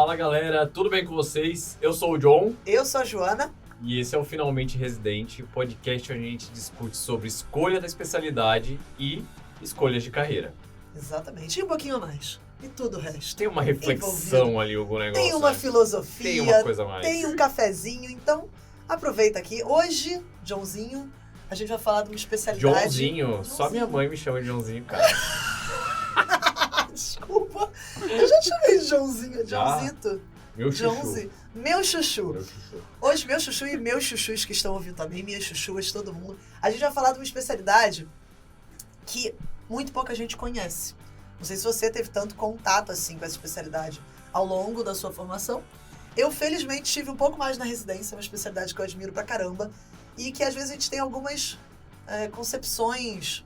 Fala galera, tudo bem com vocês? Eu sou o John. Eu sou a Joana. E esse é o Finalmente Residente, o podcast onde a gente discute sobre escolha da especialidade e escolhas de carreira. Exatamente, e um pouquinho mais. E tudo o resto. Tem uma reflexão ali, algum negócio. Tem uma filosofia, tem uma coisa a mais. tem um cafezinho, então aproveita aqui. Hoje, Joãozinho, a gente vai falar de uma especialidade... Joãozinho? Só minha mãe me chama de Joãozinho, cara. Desculpa, eu já te chamei de Joãozinho, Joãozito. Meu chuchu. Joãozinho. Meu chuchu. Hoje, meu chuchu e meus chuchus que estão ouvindo também, minhas chuchuas, todo mundo. A gente vai falar de uma especialidade que muito pouca gente conhece. Não sei se você teve tanto contato assim com essa especialidade ao longo da sua formação. Eu, felizmente, tive um pouco mais na residência, uma especialidade que eu admiro pra caramba. E que, às vezes, a gente tem algumas concepções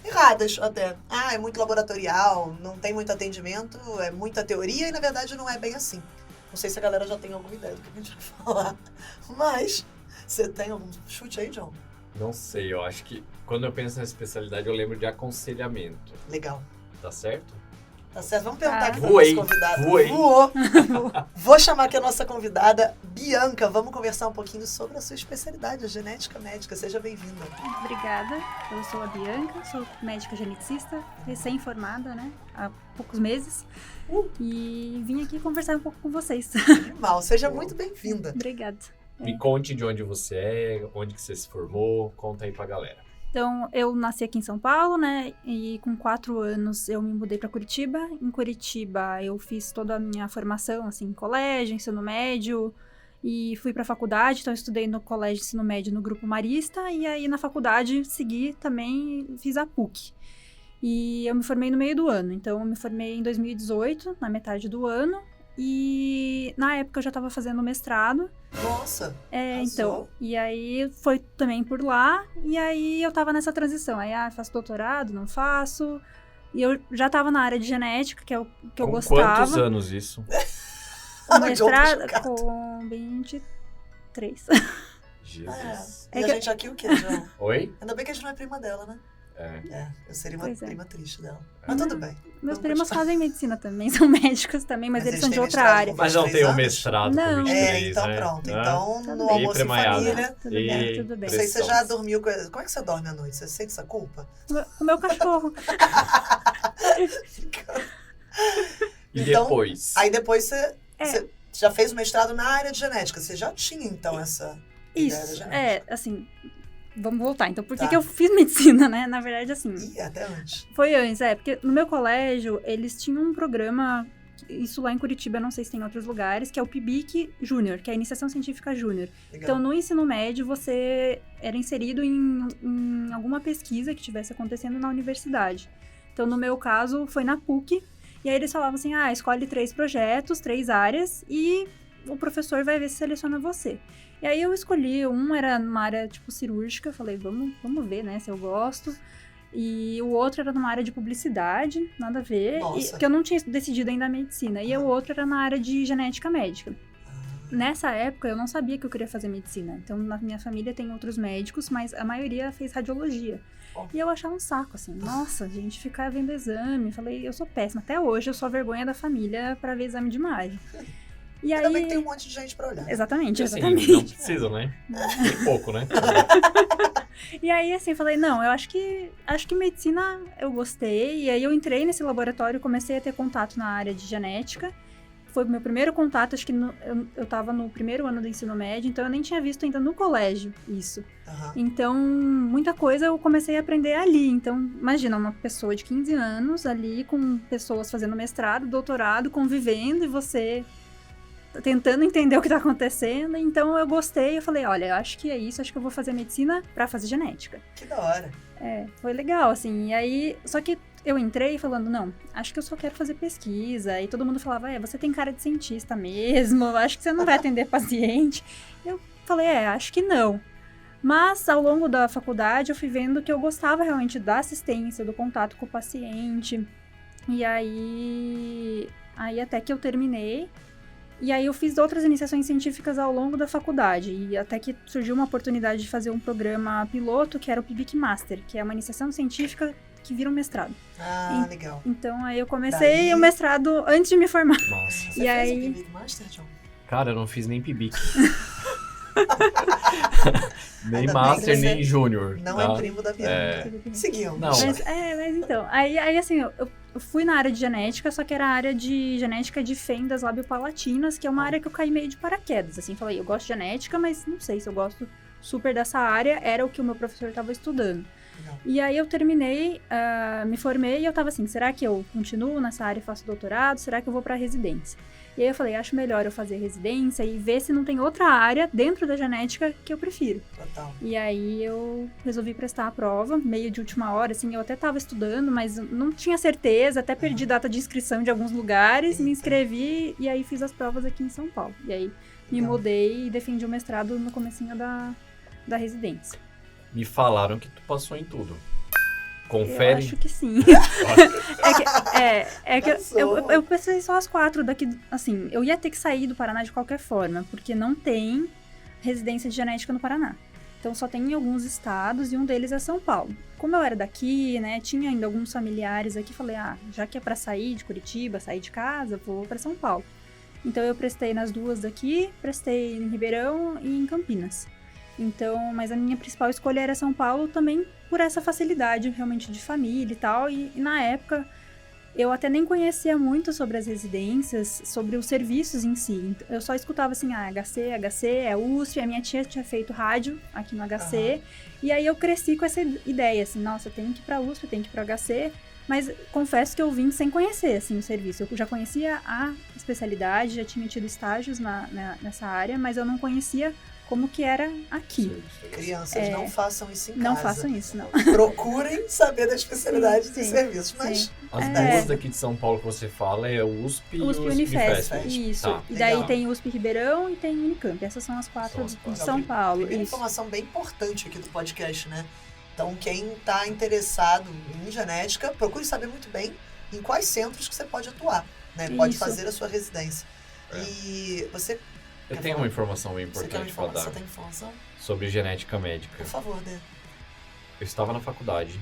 erradas até. Ah, é muito laboratorial, não tem muito atendimento, é muita teoria e, na verdade, não é bem assim. Não sei se a galera já tem alguma ideia do que a gente vai falar. Mas, você tem algum chute aí, John? Não sei, eu acho que quando eu penso nessa especialidade eu lembro de aconselhamento. Legal. Tá certo? Tá certo, vamos perguntar aqui pra Voei, nossa convidada. voei. Voou. Vou chamar aqui a nossa convidada, Bianca. Vamos conversar um pouquinho sobre a sua especialidade, a genética médica. Seja bem-vinda. Obrigada, eu sou a Bianca, sou médica geneticista, recém-formada, né, há poucos meses, e vim aqui conversar um pouco com vocês. Mal, seja muito bem-vinda. Obrigada. Me conte de onde você é, onde que você se formou, conta aí pra galera. Então, eu nasci aqui em São Paulo, né, e com 4 anos eu me mudei para Curitiba. Em Curitiba eu fiz toda a minha formação, assim, em colégio, ensino médio, e fui para a faculdade, então eu estudei no colégio ensino médio no Grupo Marista, e aí na faculdade segui também, fiz a PUC. E eu me formei no meio do ano, então eu me formei em 2018, na metade do ano, e na época eu já estava fazendo mestrado. Nossa, Então, e aí foi também por lá, e aí eu tava nessa transição, aí faço doutorado, não faço, e eu já tava na área de genética, que é o que eu Com gostava. quantos anos isso? Mestrado com 23. Jesus. E a gente aqui o quê, João? Oi? Ainda bem que a gente não é prima dela, né? Eu seria uma Pois é. prima triste dela. Mas tudo bem. Meus Vamos primos continuar. fazem medicina também, são médicos também, mas eles são de têm outra mestrado área. com Mas não 23 tem o anos? mestrado com Não. 23, Então né? pronto. Ah. Então, Tudo no bem. almoço em Premiada. família... Tudo bem, tudo bem. Não sei se você já Pressão. dormiu... Como é que você dorme à noite? Você sente essa culpa? O meu cachorro. E Então, depois? Aí depois você já fez o mestrado na área de genética. Você já tinha, então, essa ideia da Isso, genética. assim, vamos voltar. Então, por que Tá. que eu fiz medicina, né? Na verdade, assim, Ih, até antes. foi antes, porque no meu colégio, eles tinham um programa, isso lá em Curitiba, eu não sei se tem em outros lugares, que é o PIBIC Júnior, que é a Iniciação Científica Júnior. Legal. Então, no ensino médio, você era inserido em alguma pesquisa que estivesse acontecendo na universidade. Então, no meu caso, foi na PUC, e aí eles falavam assim, escolhe 3 projetos, 3 áreas, e o professor vai ver se seleciona você. E aí eu escolhi, um era numa área, tipo, cirúrgica, eu falei, vamos ver, né, se eu gosto. E o outro era numa área de publicidade, nada a ver, Nossa. porque eu não tinha decidido ainda a medicina. E o outro era na área de genética médica. Nessa época, eu não sabia que eu queria fazer medicina. Então, na minha família tem outros médicos, mas a maioria fez radiologia. E eu achava um saco, assim. Nossa, a gente ficar vendo exame. Falei, eu sou péssima. Até hoje, eu sou a vergonha da família pra ver exame de imagem. E Ainda aí... bem que tem um monte de gente pra olhar. Exatamente, Assim, exatamente. não precisa, né? Tem pouco, né? E aí, assim, eu falei, não, eu acho que medicina eu gostei. E aí eu entrei nesse laboratório e comecei a ter contato na área de genética. Foi o meu primeiro contato, acho que eu tava no primeiro ano do ensino médio, então eu nem tinha visto ainda no colégio isso. Aham. Então, muita coisa eu comecei a aprender ali. Então, imagina, uma pessoa de 15 anos ali, com pessoas fazendo mestrado, doutorado, convivendo, e você tentando entender o que tá acontecendo. Então, eu gostei, eu falei, olha, eu acho que é isso, acho que eu vou fazer medicina pra fazer genética. Que da hora. Foi legal, assim, e aí, só que eu entrei falando, não, acho que eu só quero fazer pesquisa, e todo mundo falava, você tem cara de cientista mesmo, acho que você não vai atender paciente. Eu falei, acho que não. Mas, ao longo da faculdade, eu fui vendo que eu gostava realmente da assistência, do contato com o paciente, e aí até que eu terminei. E aí eu fiz outras iniciações científicas ao longo da faculdade, e até que surgiu uma oportunidade de fazer um programa piloto, que era o PIBIC Master, que é uma iniciação científica que vira um mestrado. Ah, legal. Então, aí eu comecei Daí- o mestrado antes de me formar. Nossa. Você E fez aí- o PIBIC Master, John? Cara, eu não fiz nem PIBIC. Nem Ainda bem Master, que você nem Júnior. Não tá? é primo da Bianca. É. Seguiu. Não. Mas então, aí assim, eu fui na área de genética, só que era a área de genética de fendas labiopalatinas, que é uma área que eu caí meio de paraquedas, assim, falei, eu gosto de genética, mas não sei se eu gosto super dessa área, era o que o meu professor estava estudando. Legal. E aí eu terminei, me formei e eu tava assim, será que eu continuo nessa área e faço doutorado? Será que eu vou pra residência? E aí eu falei, acho melhor eu fazer residência e ver se não tem outra área dentro da genética que eu prefiro. Total. E aí eu resolvi prestar a prova, meio de última hora, assim, eu até tava estudando, mas não tinha certeza, até perdi data de inscrição de alguns lugares, me inscrevi e aí fiz as provas aqui em São Paulo. E aí me Legal. mudei e defendi o mestrado no comecinho da residência. Me falaram que tu passou em tudo. Eu Confere. acho que sim. é que Passou. eu pensei só as 4 daqui, assim, eu ia ter que sair do Paraná de qualquer forma, porque não tem residência de genética no Paraná. Então só tem em alguns estados e um deles é São Paulo. Como eu era daqui, né, tinha ainda alguns familiares aqui, falei, já que é pra sair de Curitiba, sair de casa, vou pra São Paulo. Então eu prestei nas 2 daqui, prestei em Ribeirão e em Campinas. Então, mas a minha principal escolha era São Paulo também por essa facilidade realmente de família e tal. E na época eu até nem conhecia muito sobre as residências, sobre os serviços em si. Eu só escutava assim, HC, é USP. A minha tia tinha feito rádio aqui no HC. E aí eu cresci com essa ideia, assim, nossa, eu tenho que ir pra USP, eu tenho que ir pra HC. Mas confesso que eu vim sem conhecer, assim, o serviço. Eu já conhecia a especialidade, já tinha tido estágios nessa área, mas eu não conhecia como que era aqui. Crianças, não façam isso em casa. Não façam isso, não. Procurem saber da especialidade Sim, dos sim, serviços. Mas sim. As É. duas daqui de São Paulo que você fala é o USP e USP o e Unifesp, Unifesp. isso. Tá. E daí Legal. tem USP Ribeirão e tem Unicamp. Essas são as 4 São as de quatro. São Paulo. primeira Isso. informação bem importante aqui do podcast, né? Então, quem está interessado em genética, procure saber muito bem em quais centros que você pode atuar, né? Pode Isso. fazer a sua residência. É. E você Eu Quer tenho falar? uma informação bem quer uma importante para informação? dar Você tem informação? sobre genética médica. Por favor, Dê. Eu estava na faculdade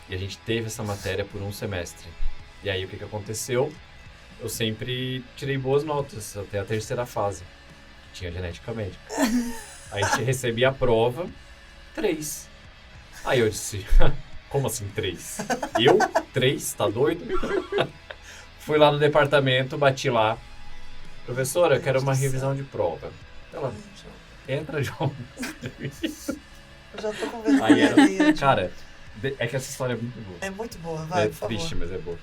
e a gente teve essa matéria por um semestre. E aí o que aconteceu? Eu sempre tirei boas notas até a terceira fase, que tinha genética médica. Aí a gente recebia a prova, 3. Aí eu disse, como assim 3? Eu? 3? Tá doido? Fui lá no departamento, bati lá. Professora, eu quero uma revisão de prova. Ela, entra, João. Eu já tô com vergonha Aí era, ali. cara, é que essa história é muito boa. É muito boa, vai, É por favor. triste, mas é boa.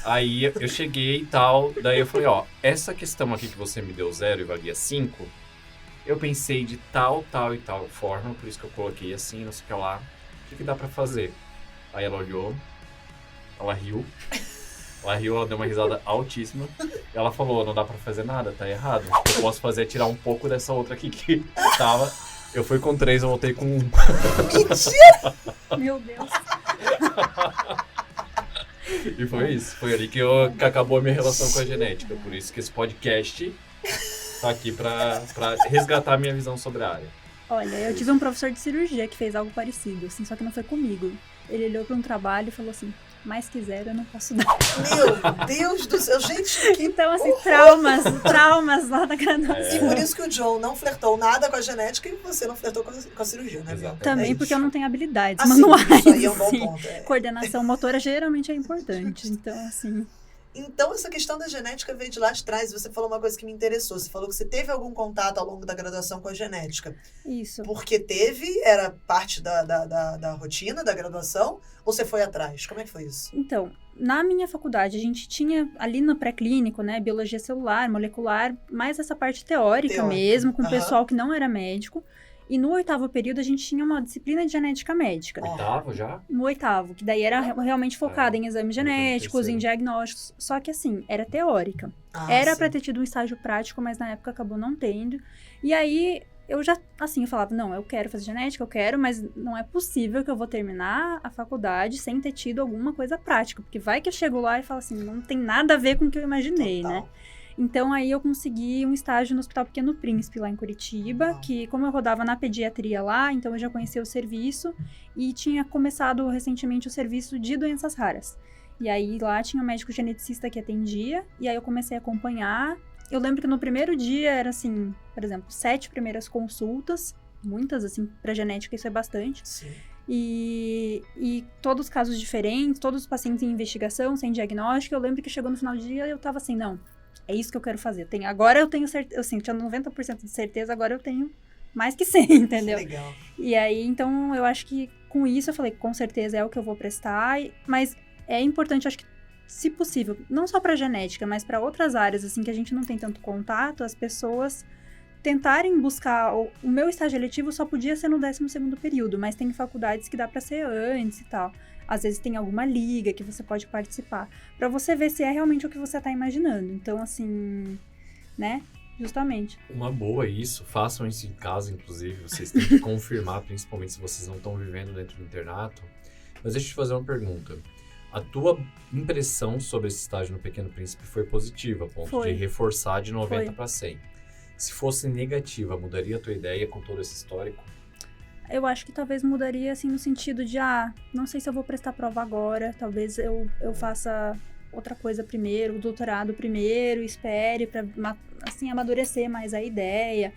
Aí eu cheguei e tal, daí eu falei, ó, essa questão aqui que você me deu 0 e valia 5, eu pensei de tal, tal e tal forma, por isso que eu coloquei assim, não sei o que lá, o que dá pra fazer? Aí ela olhou, ela riu, ela deu uma risada altíssima, e ela falou, não dá pra fazer nada, tá errado, o que eu posso fazer é tirar um pouco dessa outra aqui que tava, eu fui com 3, eu voltei com 1. Meu Deus. E foi isso. Foi ali que acabou a minha relação com a genética. Por isso que esse podcast tá aqui pra resgatar a minha visão sobre a área. Olha, eu tive um professor de cirurgia que fez algo parecido, assim, só que não foi comigo. Ele olhou para um trabalho e falou assim, mais quiser eu não posso dar. Meu Deus do céu, gente, que... Então, assim, traumas lá da graduação. E por isso que o John não flertou nada com a genética e você não flertou com a cirurgia, né, Bianca? Exatamente. Também É porque eu isso. não tenho habilidades Assim, manuais. isso aí é um bom assim. ponto. Coordenação motora geralmente é importante. Então, assim, Então, essa questão da genética veio de lá de trás. Você falou uma coisa que me interessou. Você falou que você teve algum contato ao longo da graduação com a genética. isso. Porque teve, era parte da rotina da graduação, ou você foi atrás? Como é que foi isso? Então, na minha faculdade, a gente tinha ali no pré-clínico, né, biologia celular, molecular, mais essa parte teórica mesmo, com o aham. pessoal que não era médico. E no 8º período, a gente tinha uma disciplina de genética médica. Oitavo já? No 8º, que daí era realmente focada em exames eu tô no genéticos, em terceiro. diagnósticos. Só que assim, era teórica. Ah, Era sim. pra ter tido um estágio prático, mas na época acabou não tendo. E aí, eu já, assim, eu falava, não, eu quero fazer genética, eu quero, mas não é possível que eu vou terminar a faculdade sem ter tido alguma coisa prática. Porque vai que eu chego lá e falo assim, não tem nada a ver com o que eu imaginei, Total. né? Então, aí eu consegui um estágio no Hospital Pequeno Príncipe, lá em Curitiba, que como eu rodava na pediatria lá, então eu já conhecia o serviço e tinha começado recentemente o serviço de doenças raras. E aí lá tinha um médico geneticista que atendia, e aí eu comecei a acompanhar. Eu lembro que no primeiro dia era assim, por exemplo, 7 primeiras consultas, muitas assim, pra genética isso é bastante. Sim. E todos os casos diferentes, todos os pacientes em investigação, sem diagnóstico. Eu lembro que chegou no final do dia eu tava assim, não, é isso que eu quero fazer. Agora eu tenho certeza, assim, tinha 90% de certeza, agora eu tenho mais que 100, entendeu? Que legal. E aí, então, eu acho que com isso eu falei, com certeza é o que eu vou prestar, mas é importante, acho que, se possível, não só para genética, mas para outras áreas, assim, que a gente não tem tanto contato, as pessoas tentarem buscar... O meu estágio eletivo só podia ser no 12º período, mas tem faculdades que dá para ser antes e tal. Às vezes tem alguma liga que você pode participar, para você ver se é realmente o que você tá imaginando. Então, assim, né? Justamente. Uma boa isso, façam isso em casa, inclusive, vocês têm que confirmar, principalmente se vocês não estão vivendo dentro do internato. Mas deixa eu te fazer uma pergunta. A tua impressão sobre esse estágio no Pequeno Príncipe foi positiva, a ponto de reforçar de 90 para 100. Se fosse negativa, mudaria a tua ideia com todo esse histórico? Eu acho que talvez mudaria, assim, no sentido de, não sei se eu vou prestar prova agora, talvez eu faça outra coisa primeiro, o doutorado primeiro, espere para, assim, amadurecer mais a ideia,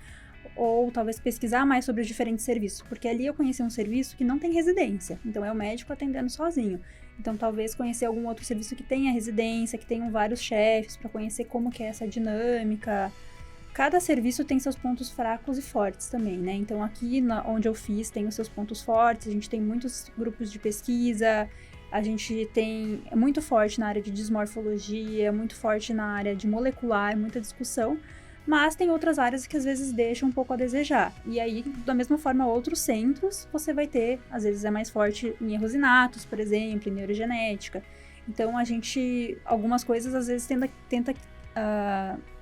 ou talvez pesquisar mais sobre os diferentes serviços, porque ali eu conheci um serviço que não tem residência, então é o médico atendendo sozinho. Então, talvez conhecer algum outro serviço que tenha residência, que tenham vários chefes, para conhecer como que é essa dinâmica. Cada serviço tem seus pontos fracos e fortes também, né? Então, aqui onde eu fiz, tem os seus pontos fortes, a gente tem muitos grupos de pesquisa, a gente tem muito forte na área de dismorfologia, muito forte na área de molecular, muita discussão, mas tem outras áreas que às vezes deixam um pouco a desejar. E aí, da mesma forma, outros centros, você vai ter, às vezes é mais forte em erros inatos, por exemplo, em neurogenética. Então, a gente, algumas coisas às vezes tenta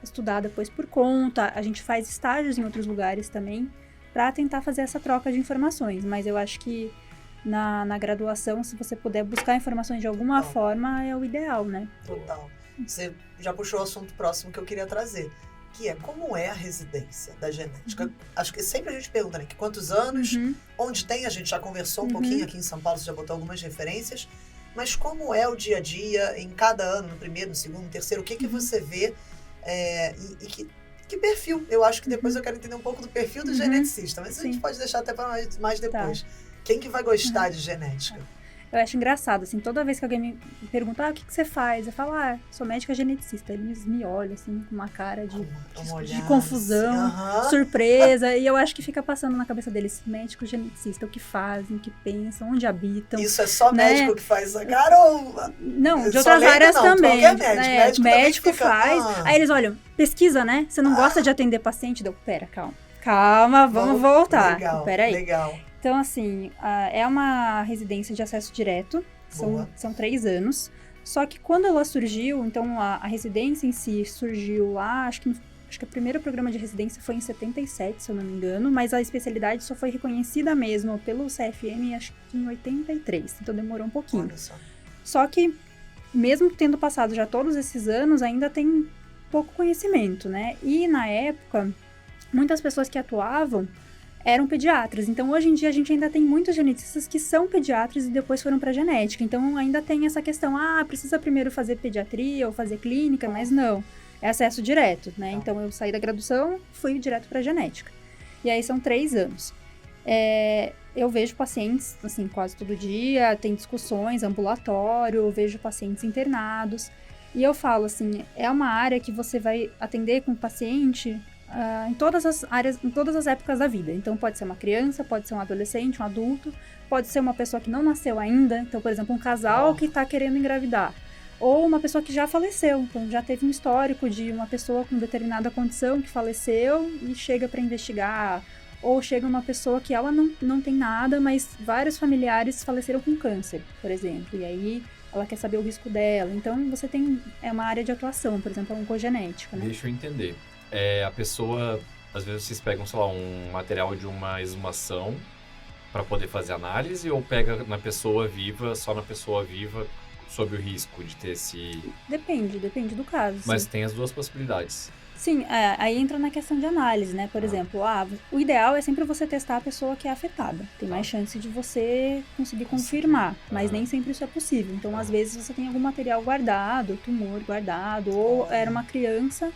estudar depois por conta, a gente faz estágios em outros lugares também, para tentar fazer essa troca de informações, mas eu acho que na graduação, se você puder buscar informações de alguma forma, é o ideal, né? Total. Você já puxou o assunto próximo que eu queria trazer, que é como é a residência da genética. Acho que sempre a gente pergunta, né, que quantos anos, onde tem, a gente já conversou um pouquinho aqui em São Paulo, você já botou algumas referências, mas como é o dia a dia em cada ano, no primeiro, no segundo, no terceiro, o que você vê e que perfil? Eu acho que depois eu quero entender um pouco do perfil do geneticista, mas a gente pode deixar até para mais depois. Tá. Quem que vai gostar de genética? Eu acho engraçado, assim, toda vez que alguém me pergunta, o que você faz? Eu falo, sou médica geneticista. Eles me olham, assim, com uma cara de confusão, surpresa, e eu acho que fica passando na cabeça deles, médico geneticista, o que fazem, o que pensam, onde habitam. Isso é só médico que faz essa cara ou... Não, de outras áreas também. Médico faz. Aí eles olham, pesquisa, né? Você não gosta de atender paciente? Pera, calma, vamos voltar. Peraí. Legal. Então, assim, é uma residência de acesso direto, são 3 anos. Só que quando ela surgiu, então a residência em si surgiu lá, acho que o primeiro programa de residência foi em 77, se eu não me engano, mas a especialidade só foi reconhecida mesmo pelo CFM, acho que em 83, então demorou um pouquinho. Só que, mesmo tendo passado já todos esses anos, ainda tem pouco conhecimento, né? E, na época, muitas pessoas que atuavam eram pediatras. Então, hoje em dia, a gente ainda tem muitos geneticistas que são pediatras e depois foram para genética. Então, ainda tem essa questão, precisa primeiro fazer pediatria ou fazer clínica, mas não. É acesso direto, né? Então, eu saí da graduação, fui direto para genética. E aí, são 3 anos. Eu vejo pacientes, assim, quase todo dia, tem discussões, ambulatório, eu vejo pacientes internados. E eu falo, assim, é uma área que você vai atender com o paciente... em todas as áreas, em todas as épocas da vida. Então, pode ser uma criança, pode ser um adolescente, um adulto, pode ser uma pessoa que não nasceu ainda. Então, por exemplo, um casal que está querendo engravidar. Ou uma pessoa que já faleceu. Então, já teve um histórico de uma pessoa com determinada condição que faleceu e chega para investigar. Ou chega uma pessoa que ela não tem nada, mas vários familiares faleceram com câncer, por exemplo. E aí, ela quer saber o risco dela. Então, você tem uma área de atuação, por exemplo, a oncogenética, né? Deixa eu entender. A pessoa, às vezes vocês pegam, sei lá, um material de uma exumação para poder fazer análise ou pega na pessoa viva, só na pessoa viva, sob o risco de ter esse... Depende do caso. Mas sim. tem as duas possibilidades. Sim, aí entra na questão de análise, né? Por exemplo, o ideal é sempre você testar a pessoa que é afetada. Tem mais chance de você conseguir confirmar, mas nem sempre isso é possível. Então, às vezes, você tem algum material guardado, tumor guardado, ou era uma criança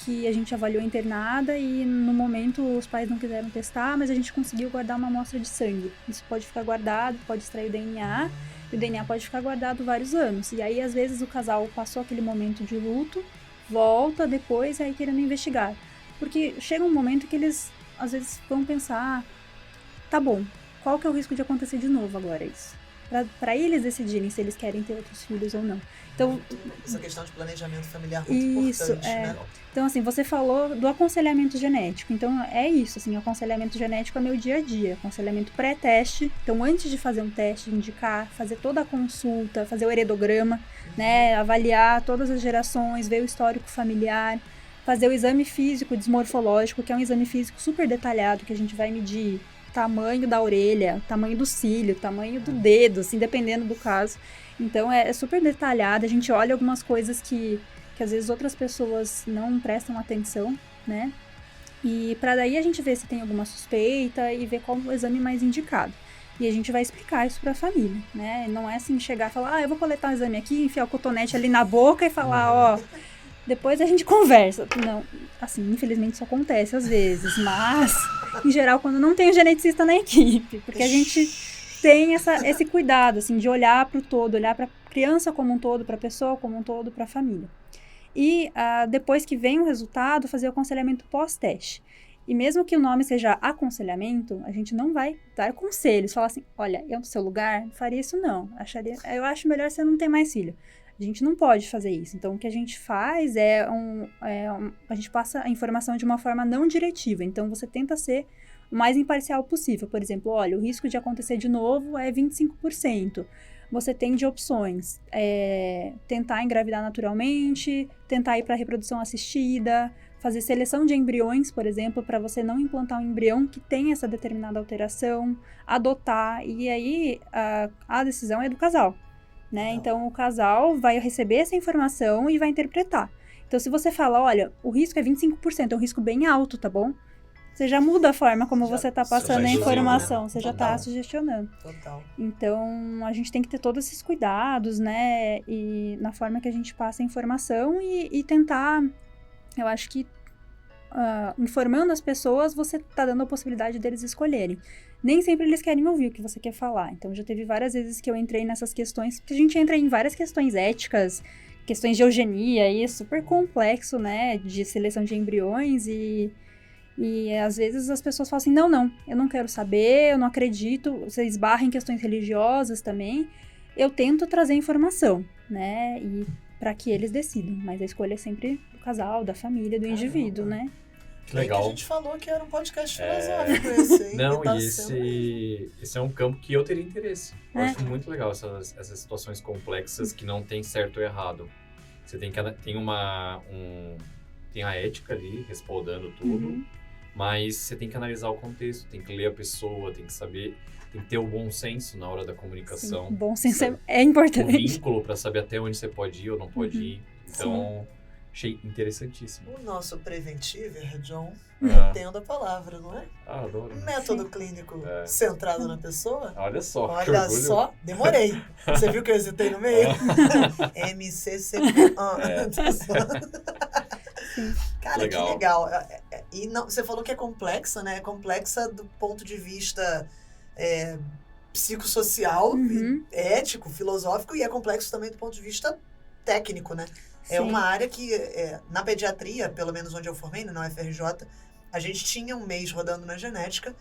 que a gente avaliou internada e no momento os pais não quiseram testar, mas a gente conseguiu guardar uma amostra de sangue. Isso pode ficar guardado, pode extrair o DNA, e o DNA pode ficar guardado vários anos. E aí, às vezes, o casal passou aquele momento de luto, volta depois aí querendo investigar. Porque chega um momento que eles, às vezes, vão pensar, tá bom, qual que é o risco de acontecer de novo agora isso? Pra eles decidirem se eles querem ter outros filhos ou não. Então, essa questão de planejamento familiar é muito importante, né? Então, assim, você falou do aconselhamento genético. Então, é isso, assim, o aconselhamento genético é meu dia a dia. Aconselhamento pré-teste. Então, antes de fazer um teste, indicar, fazer toda a consulta, fazer o heredograma, né? Avaliar todas as gerações, ver o histórico familiar, fazer o exame físico desmorfológico, que é um exame físico super detalhado, que a gente vai medir tamanho da orelha, tamanho do cílio, tamanho do dedo, assim, dependendo do caso. Então, é super detalhado. A gente olha algumas coisas que às vezes outras pessoas não prestam atenção, né? E para daí a gente ver se tem alguma suspeita e ver qual o exame mais indicado. E a gente vai explicar isso para a família, né? Não é assim chegar e falar, eu vou coletar um exame aqui, enfiar o cotonete ali na boca e falar, ó, depois a gente conversa. Não, assim, infelizmente isso acontece às vezes, mas em geral quando não tem o geneticista na equipe, porque a gente tem esse cuidado, assim, de olhar para o todo, olhar para a criança como um todo, para a pessoa como um todo, para a família. E depois que vem o resultado, fazer o aconselhamento pós-teste. E mesmo que o nome seja aconselhamento, a gente não vai dar conselhos, falar assim, olha, eu no seu lugar não faria isso não, eu acho melhor você não ter mais filho. A gente não pode fazer isso. Então, o que a gente faz a gente passa a informação de uma forma não diretiva. Então, você tenta ser o mais imparcial possível. Por exemplo, olha, o risco de acontecer de novo é 25%. Você tem de opções, tentar engravidar naturalmente, tentar ir para a reprodução assistida, fazer seleção de embriões, por exemplo, para você não implantar um embrião que tem essa determinada alteração, adotar, e aí a decisão é do casal, né? Então, o casal vai receber essa informação e vai interpretar. Então, se você fala, olha, o risco é 25%, é um risco bem alto, tá bom? Você já muda a forma como você está passando a informação, você já está sugestionando. Total. Então, a gente tem que ter todos esses cuidados, né? E na forma que a gente passa a informação e tentar, eu acho que informando as pessoas, você está dando a possibilidade deles escolherem. Nem sempre eles querem ouvir o que você quer falar. Então, já teve várias vezes que eu entrei nessas questões, porque a gente entra em várias questões éticas, questões de eugenia, e é super complexo, né? De seleção de embriões e às vezes as pessoas falam assim, não, eu não quero saber, eu não acredito, você esbarra em questões religiosas também. Eu tento trazer informação, né, e para que eles decidam, mas a escolha é sempre do casal, da família, do indivíduo, né. Que legal. Que a gente falou que era um podcast filosófico esse, hein? Não, tá e esse é um campo que eu teria interesse. Eu acho muito legal essas situações complexas que não tem certo ou errado. Você tem a ética ali, respaldando tudo, mas você tem que analisar o contexto, tem que ler a pessoa, tem que saber, tem que ter o bom senso na hora da comunicação. Sim, o bom senso é importante. O vínculo para saber até onde você pode ir ou não pode ir. Então, achei interessantíssimo. O nosso preventiver, John, tendo a palavra, não é? Adoro. Método clínico centrado na pessoa. Olha só, Olha só, demorei. Você viu que eu hesitei no meio? MCCP. Cara, legal. Que legal. E não, você falou que é complexa, né? É complexa do ponto de vista psicossocial, ético, filosófico, e é complexo também do ponto de vista técnico, né? Sim. É uma área que, na pediatria, pelo menos onde eu formei, na UFRJ, a gente tinha um mês rodando na genética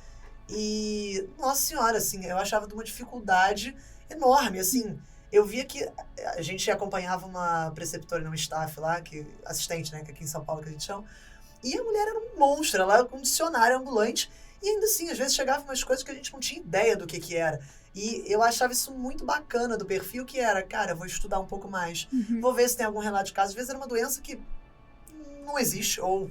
e, nossa senhora, assim, eu achava de uma dificuldade enorme, assim. Eu via que a gente acompanhava uma preceptora no staff lá, assistente, né, que aqui em São Paulo que a gente chama, e a mulher era um monstro, ela era com um dicionário ambulante, e ainda assim, às vezes chegavam umas coisas que a gente não tinha ideia do que era. E eu achava isso muito bacana do perfil, que era, cara, eu vou estudar um pouco mais, vou ver se tem algum relato de caso. Às vezes era uma doença que não existe, ou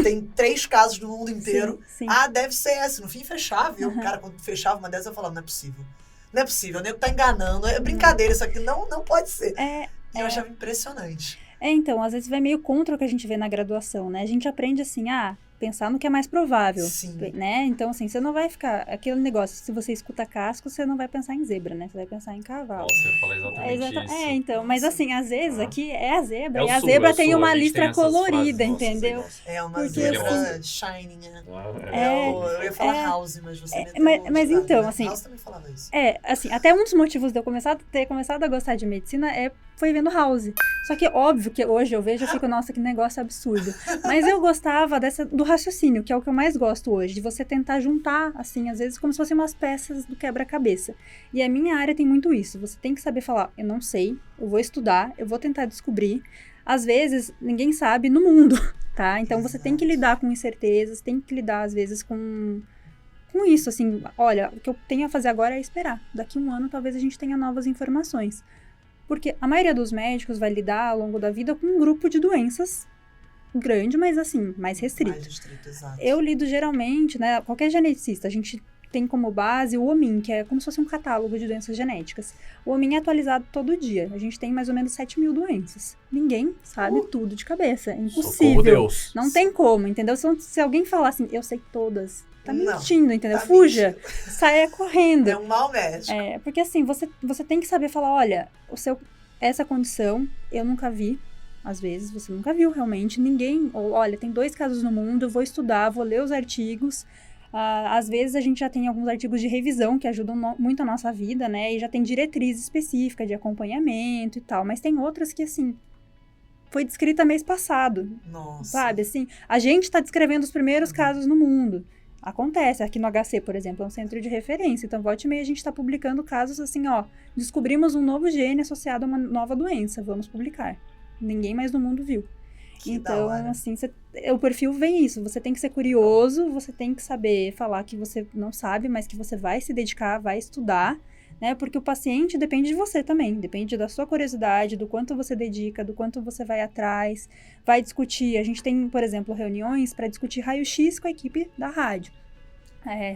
tem 3 casos no mundo inteiro. Sim. Deve ser essa. No fim, fechava. E o cara, quando fechava uma dessas, eu falava, não é possível. Não é possível, o nego tá enganando. É brincadeira, isso aqui não pode ser. É, E eu achava impressionante. então, às vezes vai meio contra o que a gente vê na graduação, né? A gente aprende assim, pensar no que é mais provável, Sim. né? Então, assim, você não vai ficar... Aquele negócio, se você escuta casco, você não vai pensar em zebra, né? Você vai pensar em cavalo. Nossa, eu ia falar exatamente isso. Então, mas assim, às vezes aqui é a zebra, É o e a sul, zebra é o tem sul, uma a gente listra tem essas colorida, frases nossas aí, entendeu? nossa. É uma Porque, zebra shining, né? É, Eu ia falar house, mas você meteu mas de lado, então, né? assim, House também falava isso. Assim, até um dos motivos de eu ter começado a gostar de medicina foi vendo House. Só que, óbvio, que hoje eu vejo e fico, nossa, que negócio absurdo. Mas eu gostava do raciocínio, que é o que eu mais gosto hoje, de você tentar juntar, assim, às vezes como se fossem umas peças do quebra-cabeça. E a minha área tem muito isso. Você tem que saber falar, eu não sei, eu vou estudar, eu vou tentar descobrir. Às vezes, ninguém sabe no mundo, tá? Então, você tem que lidar com incertezas, tem que lidar, às vezes, com isso, assim, olha, o que eu tenho a fazer agora é esperar. Daqui a um ano, talvez a gente tenha novas informações. Porque a maioria dos médicos vai lidar, ao longo da vida, com um grupo de doenças grande, mas, assim, mais restrito. Mais restrito, exato. Eu lido, geralmente, né, qualquer geneticista, a gente tem como base o OMIM, que é como se fosse um catálogo de doenças genéticas. O OMIM é atualizado todo dia. A gente tem mais ou menos 7.000 doenças. Ninguém sabe tudo de cabeça. É Socorro, impossível. Deus. Não tem como, entendeu? Se alguém falar assim, eu sei todas, tá Não, mentindo, entendeu? tá Fuja, mentindo. saia correndo. É um mau médico. Porque assim, você tem que saber falar, olha, essa condição eu nunca vi. Às vezes você nunca viu realmente, ninguém, ou olha, tem 2 casos no mundo, eu vou estudar, vou ler os artigos. Às vezes a gente já tem alguns artigos de revisão que ajudam muito a nossa vida, né? E já tem diretriz específica de acompanhamento e tal. Mas tem outras que, assim, foi descrita mês passado. Nossa. Sabe, assim, a gente tá descrevendo os primeiros casos no mundo. Acontece, aqui no HC, por exemplo, é um centro de referência. Então, volta e meia, a gente tá publicando casos assim, descobrimos um novo gene associado a uma nova doença, vamos publicar. Ninguém mais no mundo viu. Que da Então, hora. assim, o perfil vem isso. Você tem que ser curioso, você tem que saber falar que você não sabe, mas que você vai se dedicar, vai estudar, né? Porque o paciente depende de você também. Depende da sua curiosidade, do quanto você dedica, do quanto você vai atrás, vai discutir. A gente tem, por exemplo, reuniões para discutir raio-x com a equipe da rádio.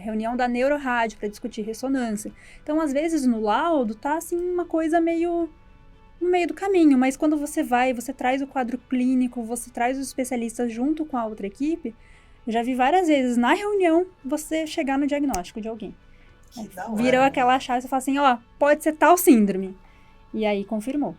Reunião da neurorádio para discutir ressonância. Então, às vezes, no laudo, tá, assim, uma coisa meio no meio do caminho, mas quando você traz o quadro clínico, você traz os especialistas junto com a outra equipe, eu já vi várias vezes na reunião você chegar no diagnóstico de alguém. Que da hora. Viram aquela chave e fala assim, pode ser tal síndrome. E aí confirmou.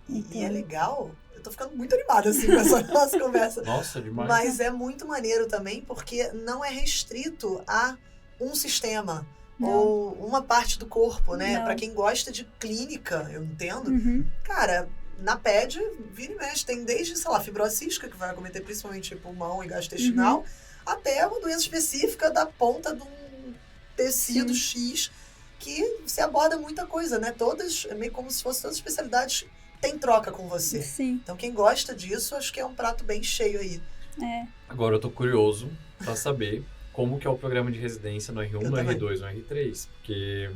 E é legal, eu tô ficando muito animada assim com essa nossa conversa. Nossa, demais. Mas é muito maneiro também, porque não é restrito a um sistema. Não. Ou uma parte do corpo, né? Não. Pra quem gosta de clínica, eu entendo. Uhum. Cara, na PED, vira e mexe, tem desde, sei lá, fibrose cística, que vai acometer principalmente pulmão e gastrointestinal, até uma doença específica da ponta de um tecido X, que se aborda muita coisa, né? Todas, é meio como se fossem todas as especialidades, tem troca com você. Sim. Então, quem gosta disso, acho que é um prato bem cheio aí. Agora eu tô curioso pra saber como que é o programa de residência no R1, Eu no também. R2, no R3. Porque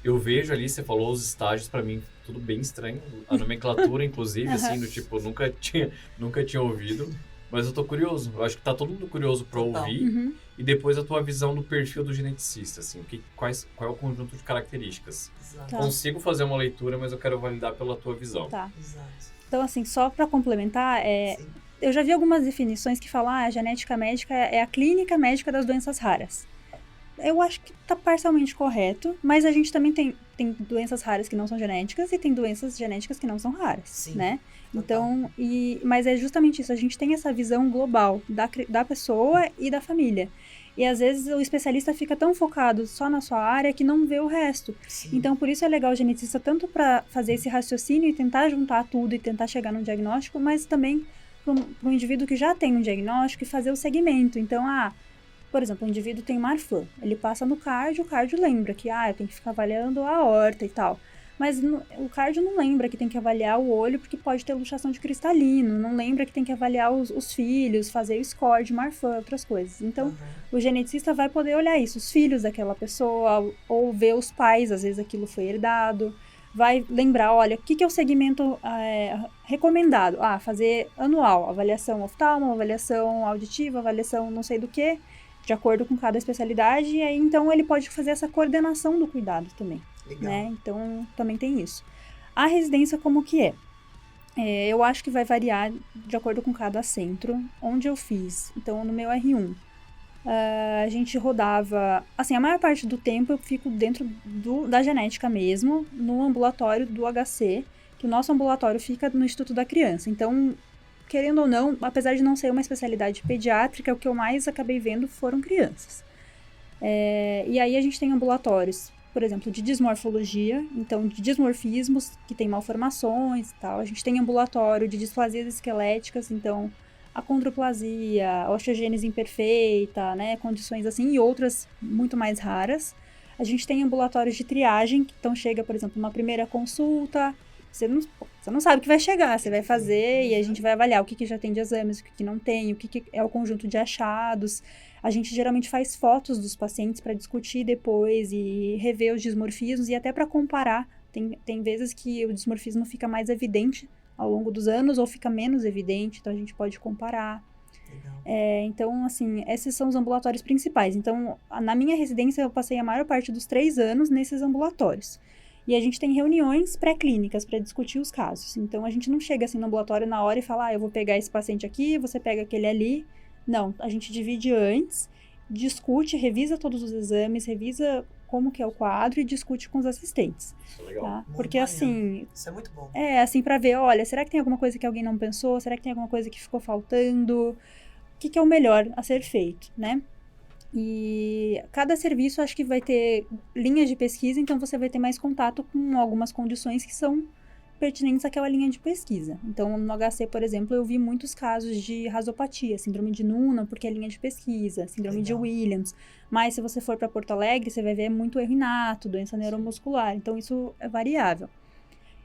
eu vejo ali, você falou os estágios, pra mim, tudo bem estranho. A nomenclatura, inclusive, assim, do tipo, nunca tinha ouvido. Mas eu tô curioso. Eu acho que tá todo mundo curioso pra Total. ouvir. Uhum. E depois a tua visão do perfil do geneticista, assim. Qual é o conjunto de características? Exato. Tá. Consigo fazer uma leitura, mas eu quero validar pela tua visão. Tá. Exato. Então, assim, só para complementar, Sim. eu já vi algumas definições que falam a genética médica é a clínica médica das doenças raras. Eu acho que está parcialmente correto, mas a gente também tem doenças raras que não são genéticas e tem doenças genéticas que não são raras, Sim, né? total. Então, mas é justamente isso, a gente tem essa visão global da pessoa e da família. E às vezes o especialista fica tão focado só na sua área que não vê o resto. Sim. Então, por isso é legal o geneticista tanto para fazer esse raciocínio e tentar juntar tudo e tentar chegar num diagnóstico, mas também para um indivíduo que já tem um diagnóstico e fazer o segmento. Então, por exemplo, o indivíduo tem Marfan, ele passa no cardio, o cardio lembra que eu tenho que ficar avaliando a aorta e tal. Mas o cardio não lembra que tem que avaliar o olho porque pode ter luxação de cristalino, não lembra que tem que avaliar os filhos, fazer o score de Marfan, outras coisas. Então, o geneticista vai poder olhar isso, os filhos daquela pessoa, ou ver os pais, às vezes aquilo foi herdado, vai lembrar, olha, o que é o segmento recomendado? Fazer anual, avaliação oftalmo, avaliação auditiva, avaliação não sei do que, de acordo com cada especialidade, e aí então ele pode fazer essa coordenação do cuidado também. Legal. né? Então, também tem isso. A residência, como que é? Eu acho que vai variar de acordo com cada centro. Onde eu fiz? Então, no meu R1, a gente rodava... Assim, a maior parte do tempo eu fico dentro da genética mesmo, no ambulatório do HC, que o nosso ambulatório fica no Instituto da Criança. Então, querendo ou não, apesar de não ser uma especialidade pediátrica, o que eu mais acabei vendo foram crianças. E aí a gente tem ambulatórios, por exemplo, de dismorfologia, então de dismorfismos, que tem malformações e tal. A gente tem ambulatório de displasias esqueléticas, então acondroplasia, osteogênese imperfeita, né, condições assim, e outras muito mais raras. A gente tem ambulatórios de triagem, então chega, por exemplo, uma primeira consulta, você não sabe o que vai chegar, você vai fazer e a gente vai avaliar o que já tem de exames, o que não tem, o que é o conjunto de achados. A gente geralmente faz fotos dos pacientes para discutir depois e rever os dismorfismos e até para comparar. Tem vezes que o dismorfismo fica mais evidente ao longo dos anos ou fica menos evidente, então a gente pode comparar. Legal. Então, assim, esses são os ambulatórios principais. Então, na minha residência, eu passei a maior parte dos 3 anos nesses ambulatórios. E a gente tem reuniões pré-clínicas para discutir os casos. Então, a gente não chega assim no ambulatório na hora e fala, eu vou pegar esse paciente aqui, você pega aquele ali. Não, a gente divide antes, discute, revisa todos os exames, revisa como que é o quadro e discute com os assistentes. Isso é legal. Tá? Muito Porque maneiro. assim, Isso é muito bom. assim, para ver, olha, será que tem alguma coisa que alguém não pensou? Será que tem alguma coisa que ficou faltando? O que é o melhor a ser feito, né? E cada serviço acho que vai ter linhas de pesquisa, então você vai ter mais contato com algumas condições que são pertinentes àquela linha de pesquisa. Então, no HC, por exemplo, eu vi muitos casos de rasopatia, síndrome de Noonan, porque é linha de pesquisa, síndrome de Williams. Mas se você for para Porto Alegre, você vai ver muito erro inato, doença neuromuscular. Então, isso é variável.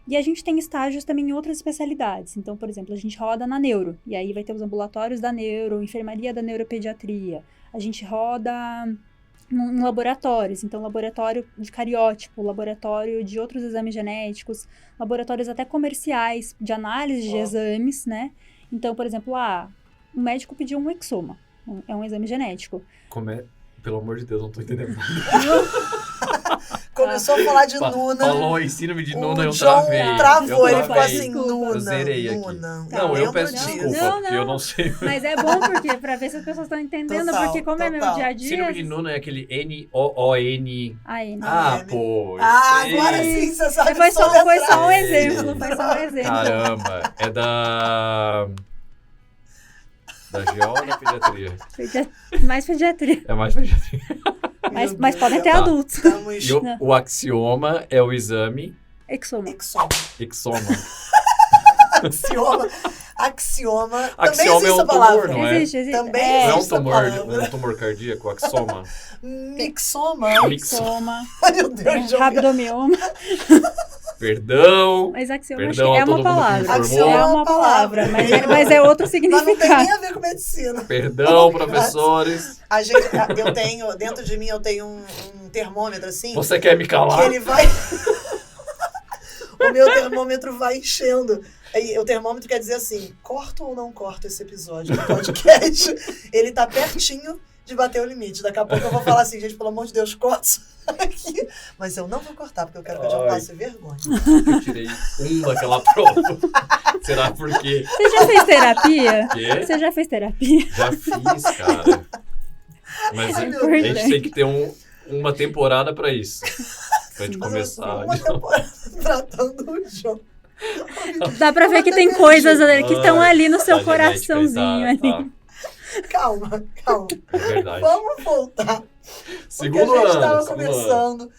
E a gente tem estágios também em outras especialidades. Então, por exemplo, a gente roda na neuro, e aí vai ter os ambulatórios da neuro, enfermaria da neuropediatria. A gente roda em laboratórios, então laboratório de cariótipo, laboratório de outros exames genéticos, laboratórios até comerciais de análise de exames, né? Então, por exemplo, o médico pediu um exoma, é um exame genético. Pelo amor de Deus, não tô entendendo. Começou a falar de Noonan. Falou em síndrome de Noonan, eu John travei. travou, ele Eu ficou travei. assim, Desculpa. Noonan. Eu zerei aqui. Noonan. Não, eu lembro peço disso. desculpa, Não, porque eu não sei. Mas é bom porque pra ver se as pessoas estão entendendo, Total, porque como é meu total. dia a dia... Síndrome de Noonan é aquele N-O-O-N. Aí, Ah, pô. eu sei. Agora sim você sabe foi só um soletrar. exemplo, foi só um exemplo. Caramba, é da GO ou da pediatria? Mais pediatria. É mais pediatria. Mas podem ter Tá. adultos. Estamos E o axioma é o exame Exoma. exoma. exoma. Axioma. Também Axioma é existe um a palavra. tumor, não é? Existe. Também Não é um existe a tumor, palavra. um tumor cardíaco, axoma. Mixoma. Exoma. Meu Deus, João. Rabdomioma. Perdão. Mas axioma Perdão é a todo uma mundo que me palavra. informou. Axioma É uma palavra, mas é outro Mas não tem nem significado. a ver com medicina. Perdão, professores. Eu tenho, dentro de mim eu tenho um termômetro assim, Você quer me que calar? ele vai... O meu termômetro vai enchendo. Aí, o termômetro quer dizer assim, corto ou não corto esse episódio do podcast? Ele tá pertinho de bater o limite. Daqui a pouco eu vou falar assim, gente, pelo amor de Deus, corta isso aqui. Mas eu não vou cortar, porque eu quero que eu já Ai. passe vergonha. Eu tirei daquela prova. Será por quê? Você já fez terapia? Quê? Você já fez terapia? Já fiz, cara. Mas Ai, a meu gente Deus. tem que ter uma temporada pra isso. Pra gente Mas começar. uma temporada tratando o João. Dá pra ver que tem coisas que estão ali no seu coraçãozinho. Tá, ali. Calma. é verdade. Vamos voltar. Segundo Porque a gente ano. estava segundo ano. conversando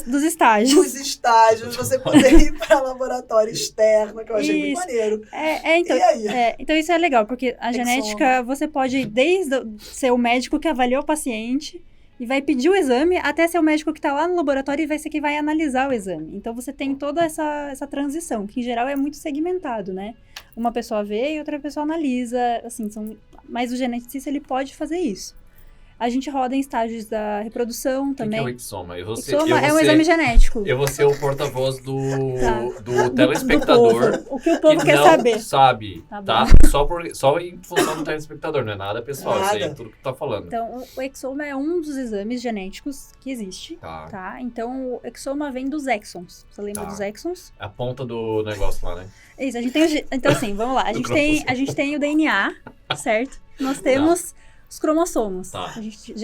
Dos estágios. dos estágios, você poder ir para laboratório externo, que eu achei muito Isso. maneiro. Então, E aí? então isso é legal, porque a Exoma. genética, você pode desde ser o médico que avaliou o paciente e vai pedir o exame, até ser o médico que está lá no laboratório e vai ser quem vai analisar o exame. Então, você tem toda essa transição, que em geral é muito segmentado, né? Uma pessoa vê e outra pessoa analisa, assim, mas o geneticista, ele pode fazer isso. A gente roda em estágios da reprodução O que é também. o exoma? Exoma é um exame genético. Eu vou ser o porta-voz do Do telespectador. povo. O que o povo que quer não saber. sabe, Tá bom. tá? Só em função do telespectador, não é nada pessoal, isso aí é Nada. tudo que tu tá falando. Então, o exoma é um dos exames genéticos que existe, Tá. tá? Então, o exoma vem dos exons. Você lembra Tá. dos exons? A ponta do negócio lá, né? É isso, a gente tem... Então, assim, vamos lá. A gente tem o DNA, certo? Nós temos os cromossomos. Tá.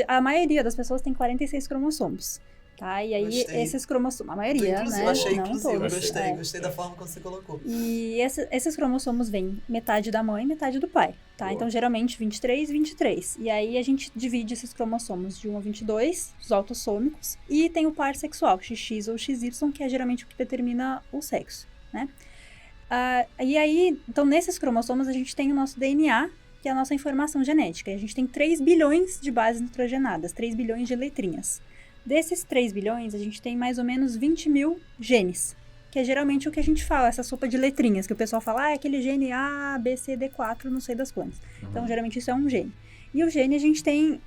A maioria das pessoas tem 46 cromossomos. Tá? E aí, Gostei. esses cromossomos... A maioria, Inclusive, né? achei Não inclusivo, todos. gostei, É. gostei da forma como você colocou. E esses cromossomos vêm metade da mãe e metade do pai, tá? Boa. Então, geralmente, 23 e 23. E aí, a gente divide esses cromossomos de 1 a 22, os autossômicos, e tem o par sexual, XX ou XY, que é geralmente o que determina o sexo, né? E aí, então, nesses cromossomos, a gente tem o nosso DNA, que é a nossa informação genética. E a gente tem 3 bilhões de bases nitrogenadas, 3 bilhões de letrinhas. Desses 3 bilhões, a gente tem mais ou menos 20 mil genes, que é geralmente o que a gente fala, essa sopa de letrinhas, que o pessoal fala, é aquele gene A, B, C, D4, não sei das quantas. Então, geralmente, isso é um gene. E o gene, a gente tem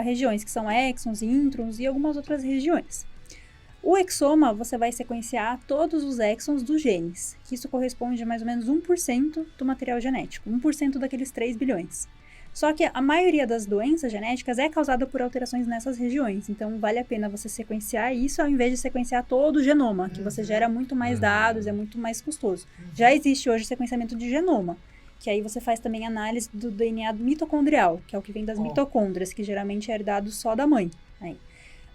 regiões que são exons, introns e algumas outras regiões. O exoma, você vai sequenciar todos os exons dos genes, que isso corresponde a mais ou menos 1% do material genético, 1% daqueles 3 bilhões. Só que a maioria das doenças genéticas é causada por alterações nessas regiões, então vale a pena você sequenciar isso ao invés de sequenciar todo o genoma, que você gera muito mais dados, é muito mais custoso. Já existe hoje sequenciamento de genoma, que aí você faz também análise do DNA mitocondrial, que é o que vem das mitocôndrias, que geralmente é herdado só da mãe. Aí.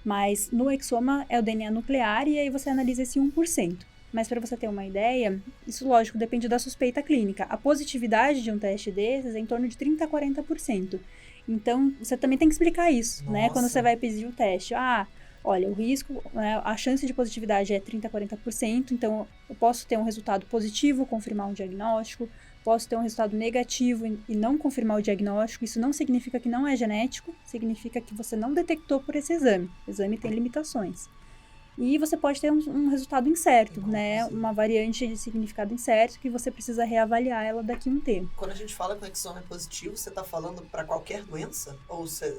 Mas no exoma é o DNA nuclear e aí você analisa esse 1%. Mas para você ter uma ideia, isso lógico depende da suspeita clínica. A positividade de um teste desses é em torno de 30% a 40%. Então, você também tem que explicar isso, né? Quando você vai pedir o teste. Olha, o risco, né, a chance de positividade é 30% a 40%, então eu posso ter um resultado positivo, confirmar um diagnóstico, posso ter um resultado negativo e não confirmar o diagnóstico. Isso não significa que não é genético, significa que você não detectou por esse exame. O exame tem limitações. E você pode ter um resultado incerto, né? Uma variante de significado incerto que você precisa reavaliar ela daqui a um tempo. Quando a gente fala que o exoma é positivo, você está falando para qualquer doença? Ou você...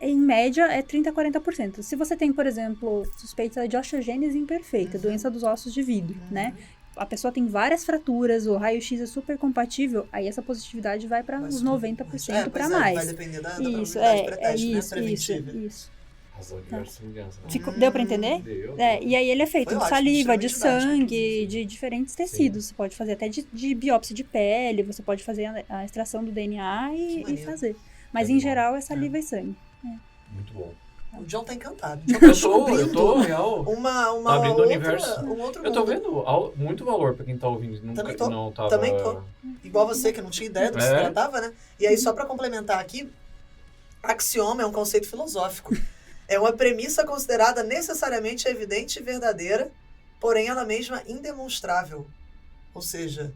Em média, é 30% a 40%. Se você tem, por exemplo, suspeita de osteogênese imperfeita, doença dos ossos de vidro, né? A pessoa tem várias fraturas, o raio-x é super compatível, aí essa positividade vai para uns 90% para mais. Vai depender da Isso, probabilidade pré-teste, né? isso, Preventiva. isso. Razão de verossimilhança, né? Deu para entender? Deu. E aí ele é feito Foi de ótimo, saliva, de extremamente didático, sangue, inclusive. de diferentes tecidos. Você pode fazer até de biópsia de pele, você pode fazer a extração do DNA Que e maneiro. fazer. Mas É em bom. geral é saliva e sangue. Muito bom. O John tá encantado. O John tá Eu descobrindo tô, real. uma Tá abrindo o outra, universo. um outro Eu tô mundo. vendo muito valor pra quem tá ouvindo. Nunca Também tô, não tava... também tô. Igual você, que não tinha ideia do que se É. tratava, né? E aí, só para complementar aqui, axioma é um conceito filosófico. É uma premissa considerada necessariamente evidente e verdadeira, porém ela mesma indemonstrável. Ou seja,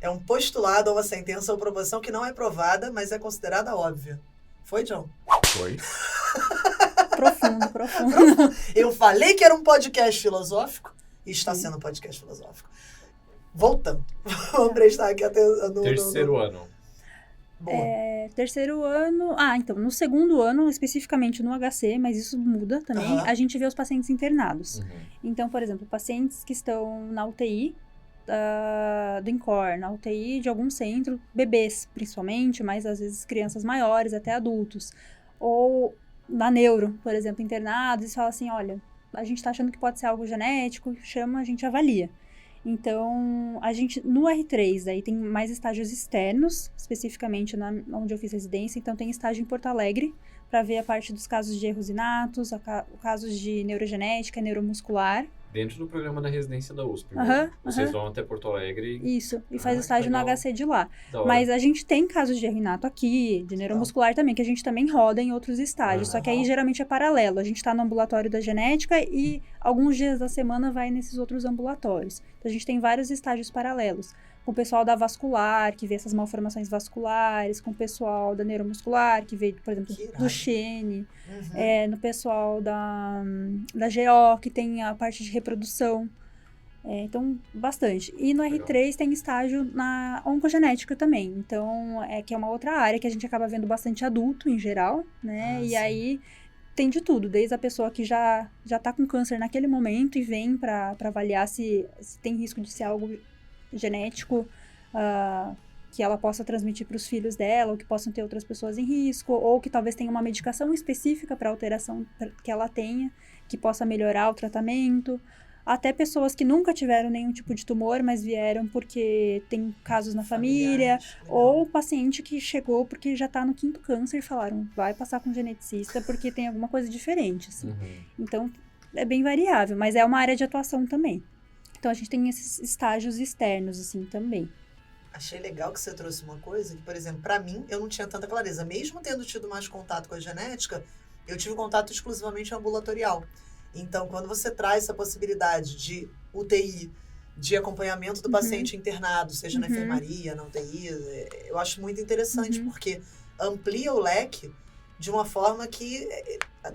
é um postulado ou uma sentença ou proposição que não é provada, mas é considerada óbvia. Foi, John? Foi. Profundo. Eu falei que era um podcast filosófico e está sendo um podcast filosófico. Voltando. Vamos prestar aqui atenção no... Terceiro ano. Boa. Terceiro ano... então, no segundo ano, especificamente no HC, mas isso muda também, a gente vê os pacientes internados. Então, por exemplo, pacientes que estão na UTI do INCOR, na UTI de algum centro, bebês principalmente, mas às vezes crianças maiores, até adultos. Ou na neuro, por exemplo, internados, e fala assim, olha, a gente está achando que pode ser algo genético, chama, a gente avalia. Então, a gente, no R3, aí tem mais estágios externos, especificamente onde eu fiz residência, então tem estágio em Porto Alegre, para ver a parte dos casos de erros inatos, casos de neurogenética, neuromuscular. Dentro do programa da residência da USP. Vocês vão até Porto Alegre. Isso, e faz estágio no HC de lá. Mas Mas a gente tem casos de erro inato aqui, de neuromuscular também, que a gente também roda em outros estágios. Só que aí geralmente é paralelo. A gente está no ambulatório da genética e alguns dias da semana vai nesses outros ambulatórios. Então a gente tem vários estágios paralelos. Com o pessoal da vascular, que vê essas malformações vasculares, com o pessoal da neuromuscular, que vê, por exemplo, do Xene, no pessoal da GO, que tem a parte de reprodução. Então, bastante. E no R3 tem estágio na oncogenética também. Então, que é uma outra área que a gente acaba vendo bastante adulto em geral, né? E aí tem de tudo, desde a pessoa que já tá com câncer naquele momento e vem para avaliar se tem risco de ser algo genético, que ela possa transmitir para os filhos dela, ou que possam ter outras pessoas em risco, ou que talvez tenha uma medicação específica para a alteração que ela tenha, que possa melhorar o tratamento. Até pessoas que nunca tiveram nenhum tipo de tumor, mas vieram porque tem casos na família, ou paciente que chegou porque já está no 5º câncer e falaram, vai passar com um geneticista porque tem alguma coisa diferente, assim. Então, é bem variável, mas é uma área de atuação também. Então, a gente tem esses estágios externos, assim, também. Achei legal que você trouxe uma coisa que, por exemplo, para mim, eu não tinha tanta clareza. Mesmo tendo tido mais contato com a genética, eu tive contato exclusivamente ambulatorial. Então, quando você traz essa possibilidade de UTI, de acompanhamento do paciente internado, seja na enfermaria, na UTI, eu acho muito interessante, porque amplia o leque de uma forma que,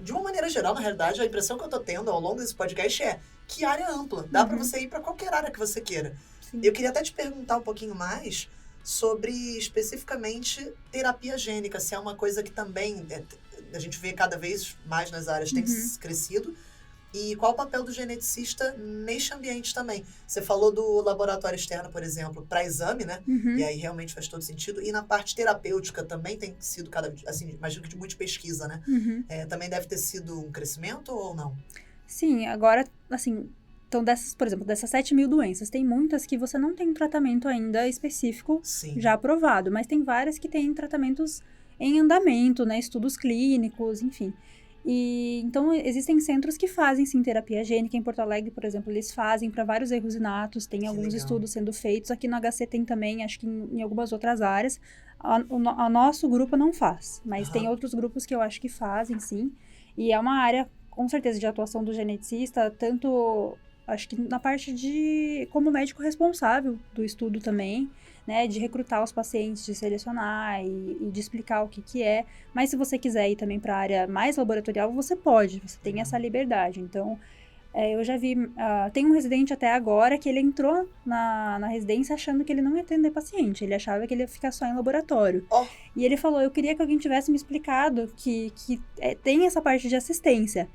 de uma maneira geral, na realidade, a impressão que eu estou tendo ao longo desse podcast é que área ampla. Dá para você ir para qualquer área que você queira. Sim. Eu queria até te perguntar um pouquinho mais sobre, especificamente, terapia gênica, se é uma coisa que também a gente vê cada vez mais nas áreas, tem crescido. E qual o papel do geneticista neste ambiente também? Você falou do laboratório externo, por exemplo, para exame, né? E aí realmente faz todo sentido. E na parte terapêutica também tem sido assim, imagino que de muita pesquisa, né? Também deve ter sido um crescimento ou não? Sim, agora, assim, então por exemplo, dessas 7.000 doenças, tem muitas que você não tem um tratamento ainda específico já aprovado, mas tem várias que têm tratamentos em andamento, né? Estudos clínicos, enfim. E, então, existem centros que fazem, sim, terapia gênica. Em Porto Alegre, por exemplo, eles fazem para vários erros inatos. Tem alguns estudos sendo feitos. Aqui no HC tem também, acho que em algumas outras áreas. O nosso grupo não faz, mas tem outros grupos que eu acho que fazem, sim. E é uma área, com certeza, de atuação do geneticista, tanto, acho que na parte como médico responsável do estudo também, né, de recrutar os pacientes, de selecionar e de explicar o que é. Mas se você quiser ir também para a área mais laboratorial, você pode, você tem essa liberdade. Então, eu já vi, tem um residente até agora que ele entrou na residência achando que ele não ia atender paciente, ele achava que ele ia ficar só em laboratório. E ele falou, eu queria que alguém tivesse me explicado que tem essa parte de assistência.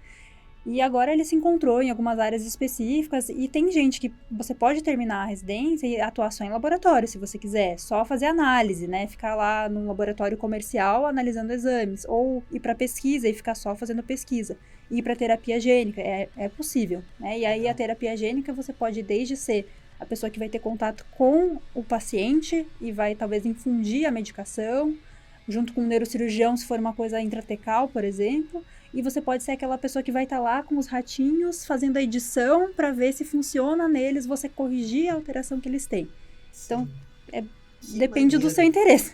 E agora ele se encontrou em algumas áreas específicas e tem gente que você pode terminar a residência e atuar só em laboratório, se você quiser, só fazer análise, né? Ficar lá num laboratório comercial analisando exames, ou ir para pesquisa e ficar só fazendo pesquisa. Ir para terapia gênica, é possível, né? E aí a terapia gênica você pode desde ser a pessoa que vai ter contato com o paciente e vai talvez infundir a medicação, junto com o neurocirurgião, se for uma coisa intratecal, por exemplo. E você pode ser aquela pessoa que vai estar lá com os ratinhos, fazendo a edição para ver se funciona neles, você corrigir a alteração que eles têm. Sim. Então, depende do seu interesse.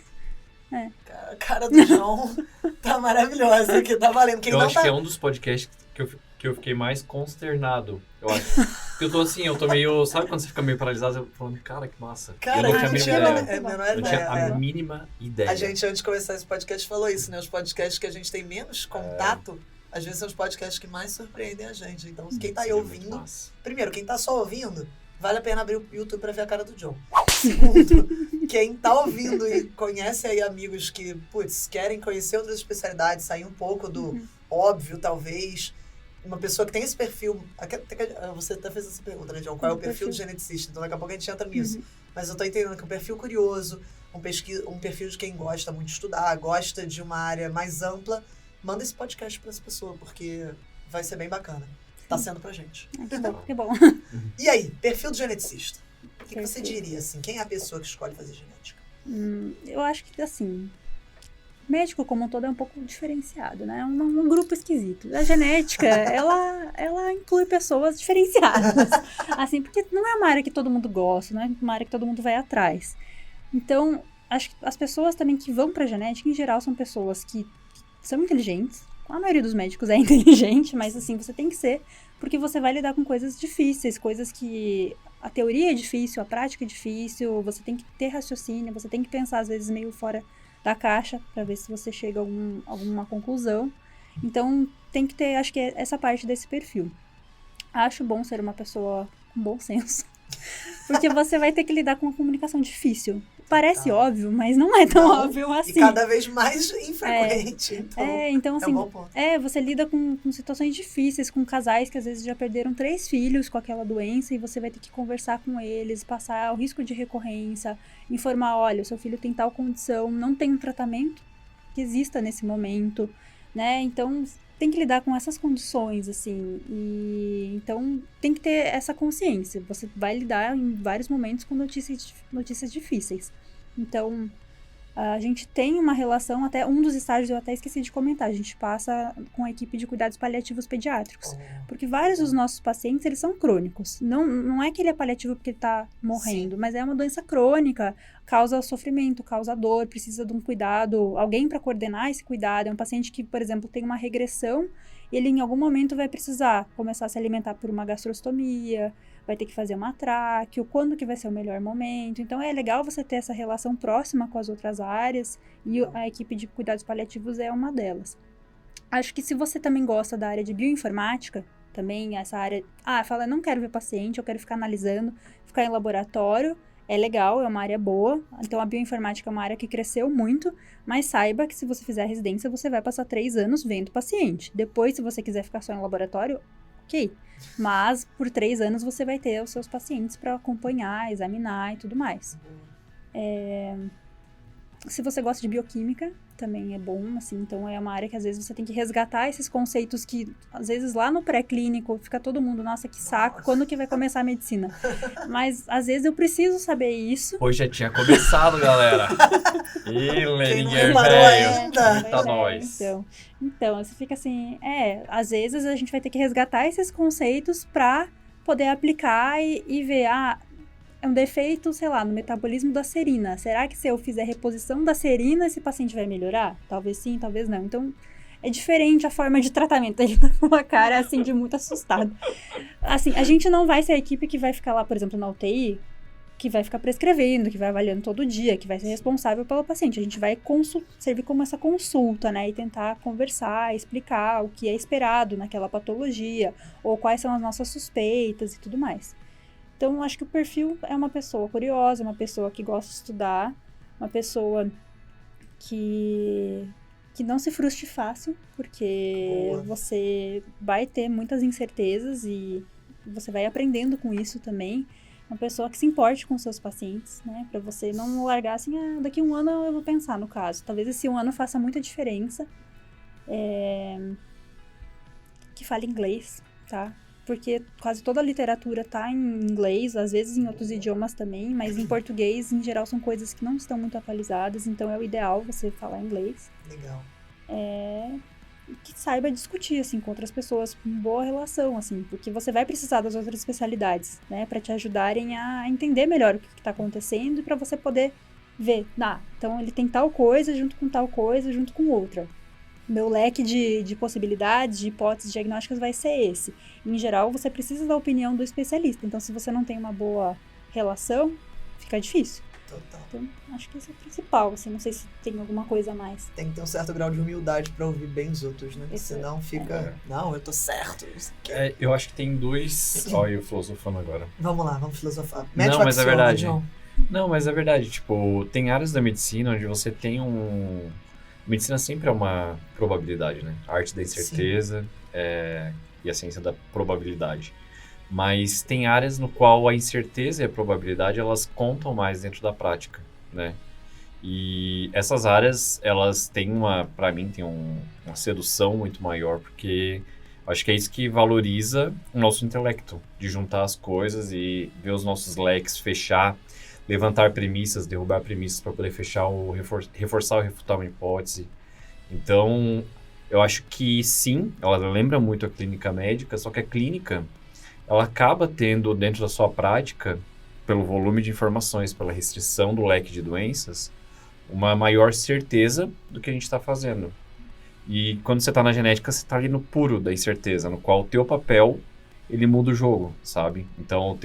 A cara do João tá maravilhosa aqui, tá valendo. Eu acho que é um dos podcasts que eu fiquei mais consternado, eu acho. Porque eu tô meio... Sabe quando você fica meio paralisado? Eu falando, cara, que massa. Cara, eu não tinha a mínima ideia. A gente, antes de começar esse podcast, falou isso, né? Os podcasts que a gente tem menos contato, às vezes são os podcasts que mais surpreendem a gente. Então, quem tá aí ouvindo... Primeiro, quem tá só ouvindo, vale a pena abrir o YouTube pra ver a cara do John. Segundo, quem tá ouvindo e conhece aí amigos que, querem conhecer outras especialidades, sair um pouco do óbvio, talvez... Uma pessoa que tem esse perfil... Você até fez essa pergunta, né, John? Qual é o perfil do geneticista? Então, daqui a pouco a gente entra nisso. Mas eu tô entendendo que é um perfil curioso, um perfil de quem gosta muito de estudar, gosta de uma área mais ampla. Manda esse podcast para essa pessoa, porque vai ser bem bacana. Tá sendo pra gente. Que bom. E aí, perfil do geneticista? O que você diria, assim? Quem é a pessoa que escolhe fazer genética? Eu acho que, assim... Médico, como um todo, é um pouco diferenciado, né? Um grupo esquisito. A genética, ela inclui pessoas diferenciadas. Assim, porque não é uma área que todo mundo gosta, não é uma área que todo mundo vai atrás. Então, acho que as pessoas também que vão pra genética, em geral, são pessoas que são inteligentes. A maioria dos médicos é inteligente, mas assim, você tem que ser, porque você vai lidar com coisas difíceis, coisas que a teoria é difícil, a prática é difícil, você tem que ter raciocínio, você tem que pensar, às vezes, meio fora da caixa, para ver se você chega a alguma conclusão. Então, tem que ter, acho que é essa parte desse perfil. Acho bom ser uma pessoa com bom senso, Porque você vai ter que lidar com uma comunicação difícil. Parece óbvio, mas não é tão óbvio assim. E cada vez mais infrequente. Então assim, é um bom ponto. Você lida com situações difíceis, com casais que às vezes já perderam 3 filhos com aquela doença e você vai ter que conversar com eles, passar o risco de recorrência, informar, olha, o seu filho tem tal condição, não tem um tratamento que exista nesse momento, né? Então, tem que lidar com essas condições, assim, e então tem que ter essa consciência. Você vai lidar em vários momentos com notícias difíceis. Então, a gente tem uma relação, até um dos estágios eu até esqueci de comentar, a gente passa com a equipe de cuidados paliativos pediátricos, porque vários dos nossos pacientes, eles são crônicos. Não é que ele é paliativo porque ele tá morrendo, mas é uma doença crônica, causa sofrimento, causa dor, precisa de um cuidado, alguém para coordenar esse cuidado. É um paciente que, por exemplo, tem uma regressão, ele em algum momento vai precisar começar a se alimentar por uma gastrostomia, vai ter que fazer uma tráqueo, quando que vai ser o melhor momento. Então, é legal você ter essa relação próxima com as outras áreas, e a equipe de cuidados paliativos é uma delas. Acho que se você também gosta da área de bioinformática, também essa área... fala, não quero ver paciente, eu quero ficar analisando, ficar em laboratório, é legal, é uma área boa. Então, a bioinformática é uma área que cresceu muito, mas saiba que se você fizer a residência, você vai passar 3 anos vendo o paciente. Depois, se você quiser ficar só em laboratório, ok. Mas, por 3 anos, você vai ter os seus pacientes para acompanhar, examinar e tudo mais. Se você gosta de bioquímica, também é bom, assim, então é uma área que às vezes você tem que resgatar esses conceitos que, às vezes, lá no pré-clínico, fica todo mundo, nossa, que saco, quando que vai começar a medicina? Mas, às vezes, eu preciso saber isso. Pois já tinha começado, galera. Ih, Lenier, velho. Tá nós. Então, você fica assim, às vezes a gente vai ter que resgatar esses conceitos pra poder aplicar e ver, é um defeito, sei lá, no metabolismo da serina. Será que se eu fizer reposição da serina, esse paciente vai melhorar? Talvez sim, talvez não. Então, é diferente a forma de tratamento. Ele tá com uma cara, assim, de muito assustado. Assim, a gente não vai ser a equipe que vai ficar lá, por exemplo, na UTI, que vai ficar prescrevendo, que vai avaliando todo dia, que vai ser responsável pelo paciente. A gente vai servir como essa consulta, né? E tentar conversar, explicar o que é esperado naquela patologia, ou quais são as nossas suspeitas e tudo mais. Então, acho que o perfil é uma pessoa curiosa, uma pessoa que gosta de estudar, uma pessoa que não se frustre fácil, porque você vai ter muitas incertezas e você vai aprendendo com isso também. Uma pessoa que se importe com seus pacientes, né? Para você não largar assim, daqui a 1 ano eu vou pensar no caso. Talvez esse 1 ano faça muita diferença. Que fale inglês, tá? Porque quase toda a literatura tá em inglês, às vezes em outros idiomas também, mas em português, em geral, são coisas que não estão muito atualizadas, então é o ideal você falar inglês. Legal. Que saiba discutir, assim, com outras pessoas, com boa relação, assim, porque você vai precisar das outras especialidades, né, para te ajudarem a entender melhor o que tá acontecendo e para você poder ver, então ele tem tal coisa junto com tal coisa, junto com outra. Meu leque de possibilidades, de hipóteses diagnósticas vai ser esse. Em geral, você precisa da opinião do especialista. Então, se você não tem uma boa relação, fica difícil. Total. Então, acho que isso é o principal. Assim, não sei se tem alguma coisa a mais. Tem que ter um certo grau de humildade pra ouvir bem os outros, né? Senão fica... Não, eu tô certo. Eu acho que tem 2... Olha, eu filosofando agora. Vamos lá, vamos filosofar. Não, mas é verdade. Não, mas é verdade. Tipo, tem áreas da medicina onde você tem Medicina sempre é uma probabilidade, né? A arte da incerteza e a ciência da probabilidade. Mas tem áreas no qual a incerteza e a probabilidade, elas contam mais dentro da prática, né? E essas áreas, elas têm para mim, tem uma sedução muito maior, porque acho que é isso que valoriza o nosso intelecto, de juntar as coisas e ver os nossos leques, fechar, levantar premissas, derrubar premissas para poder fechar reforçar ou refutar uma hipótese. Então, eu acho que sim, ela lembra muito a clínica médica, só que a clínica, ela acaba tendo dentro da sua prática, pelo volume de informações, pela restrição do leque de doenças, uma maior certeza do que a gente está fazendo. E quando você está na genética, você está ali no puro da incerteza, no qual o teu papel, ele muda o jogo, sabe? Então,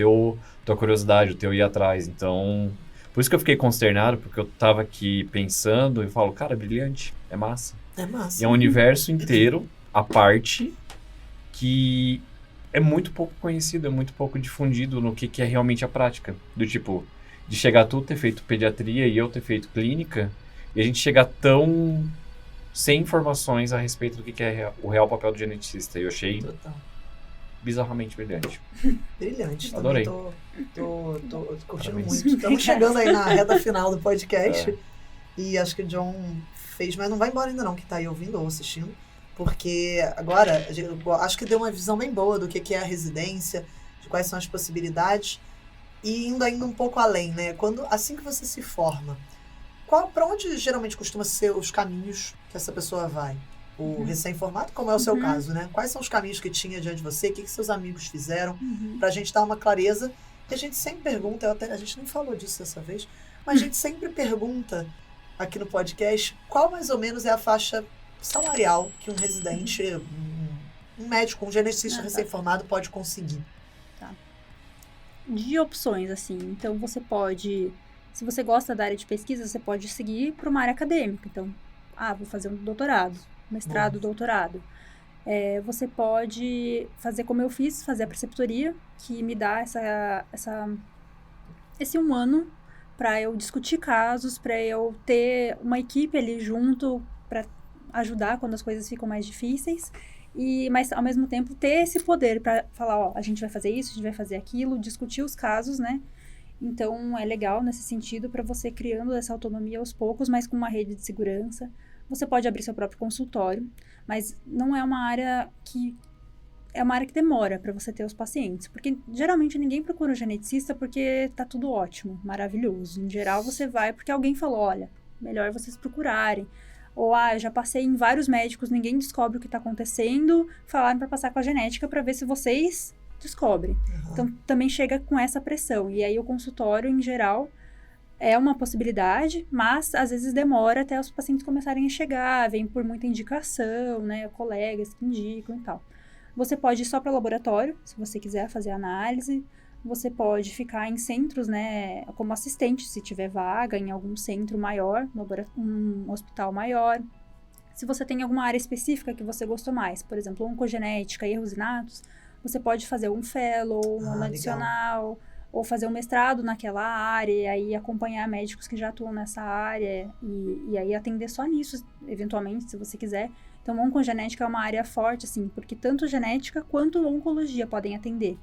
tua curiosidade, o teu ir atrás. Então, por isso que eu fiquei consternado, porque eu tava aqui pensando e falo, cara, brilhante, é massa. É massa. E é um universo inteiro, à parte, que é muito pouco conhecido, é muito pouco difundido no que é realmente a prática. Do tipo, de chegar tu ter feito pediatria e eu ter feito clínica, e a gente chegar tão sem informações a respeito do que é o real papel do geneticista. E eu achei Total. bizarramente brilhante. Brilhante. Adorei. Também tô curtindo Parabéns. muito. Estamos chegando aí na reta final do podcast. É. E acho que o John fez, mas não vai embora ainda não, que tá aí ouvindo ou assistindo. Porque agora, eu acho que deu uma visão bem boa do que é a residência, de quais são as possibilidades. E indo ainda um pouco além, né? Assim que você se forma, para onde geralmente costuma ser os caminhos que essa pessoa vai? O recém-formado, como é o seu caso, né? Quais são os caminhos que tinha diante de você? O que seus amigos fizeram? Pra gente dar uma clareza. E a gente sempre pergunta, a gente nem falou disso dessa vez, mas a gente sempre pergunta aqui no podcast qual mais ou menos é a faixa salarial que um residente, um médico, um geneticista recém-formado pode conseguir. De opções, assim. Então, você pode... Se você gosta da área de pesquisa, você pode seguir para uma área acadêmica. Então, vou fazer um doutorado, mestrado, doutorado. Você pode fazer como eu fiz, fazer a preceptoria, que me dá esse 1 ano para eu discutir casos, para eu ter uma equipe ali junto para ajudar quando as coisas ficam mais difíceis. Mas, ao mesmo tempo, ter esse poder para falar, a gente vai fazer isso, a gente vai fazer aquilo, discutir os casos, né? Então, é legal nesse sentido para você criando essa autonomia aos poucos, mas com uma rede de segurança. Você pode abrir seu próprio consultório, mas não é uma área que... É uma área que demora para você ter os pacientes. Porque, geralmente, ninguém procura um geneticista porque tá tudo ótimo, maravilhoso. Em geral, você vai porque alguém falou, olha, melhor vocês procurarem. Ou, eu já passei em vários médicos, ninguém descobre o que está acontecendo, falaram para passar com a genética para ver se vocês descobrem. Então, também chega com essa pressão. E aí, o consultório, em geral, é uma possibilidade, mas, às vezes, demora até os pacientes começarem a chegar, vem por muita indicação, né, colegas que indicam e tal. Você pode ir só para o laboratório, se você quiser fazer análise. Você pode ficar em centros, né, como assistente, se tiver vaga em algum centro maior, um hospital maior. Se você tem alguma área específica que você gostou mais, por exemplo, oncogenética e erros inatos, você pode fazer um fellow, um ano adicional, ou fazer um mestrado naquela área, e aí acompanhar médicos que já atuam nessa área, e aí atender só nisso, eventualmente, se você quiser. Então, oncogenética é uma área forte, assim, porque tanto genética quanto oncologia podem atender.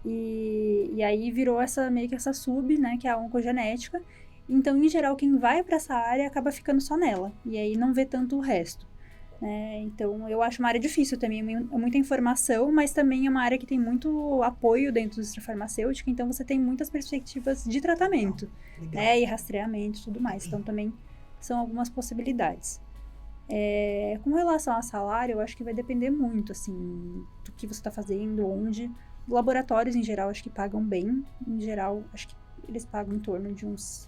E aí virou meio que essa sub, né, que é a oncogenética. Então, em geral, quem vai para essa área acaba ficando só nela, e aí não vê tanto o resto. Então, eu acho uma área difícil também, é muita informação, mas também é uma área que tem muito apoio dentro da indústria farmacêutica, então você tem muitas perspectivas de tratamento, né, e rastreamento e tudo mais. Então, também são algumas possibilidades. Com relação a salário, eu acho que vai depender muito, assim, do que você está fazendo, onde. Laboratórios, em geral, acho que pagam bem. Em geral, acho que eles pagam em torno de uns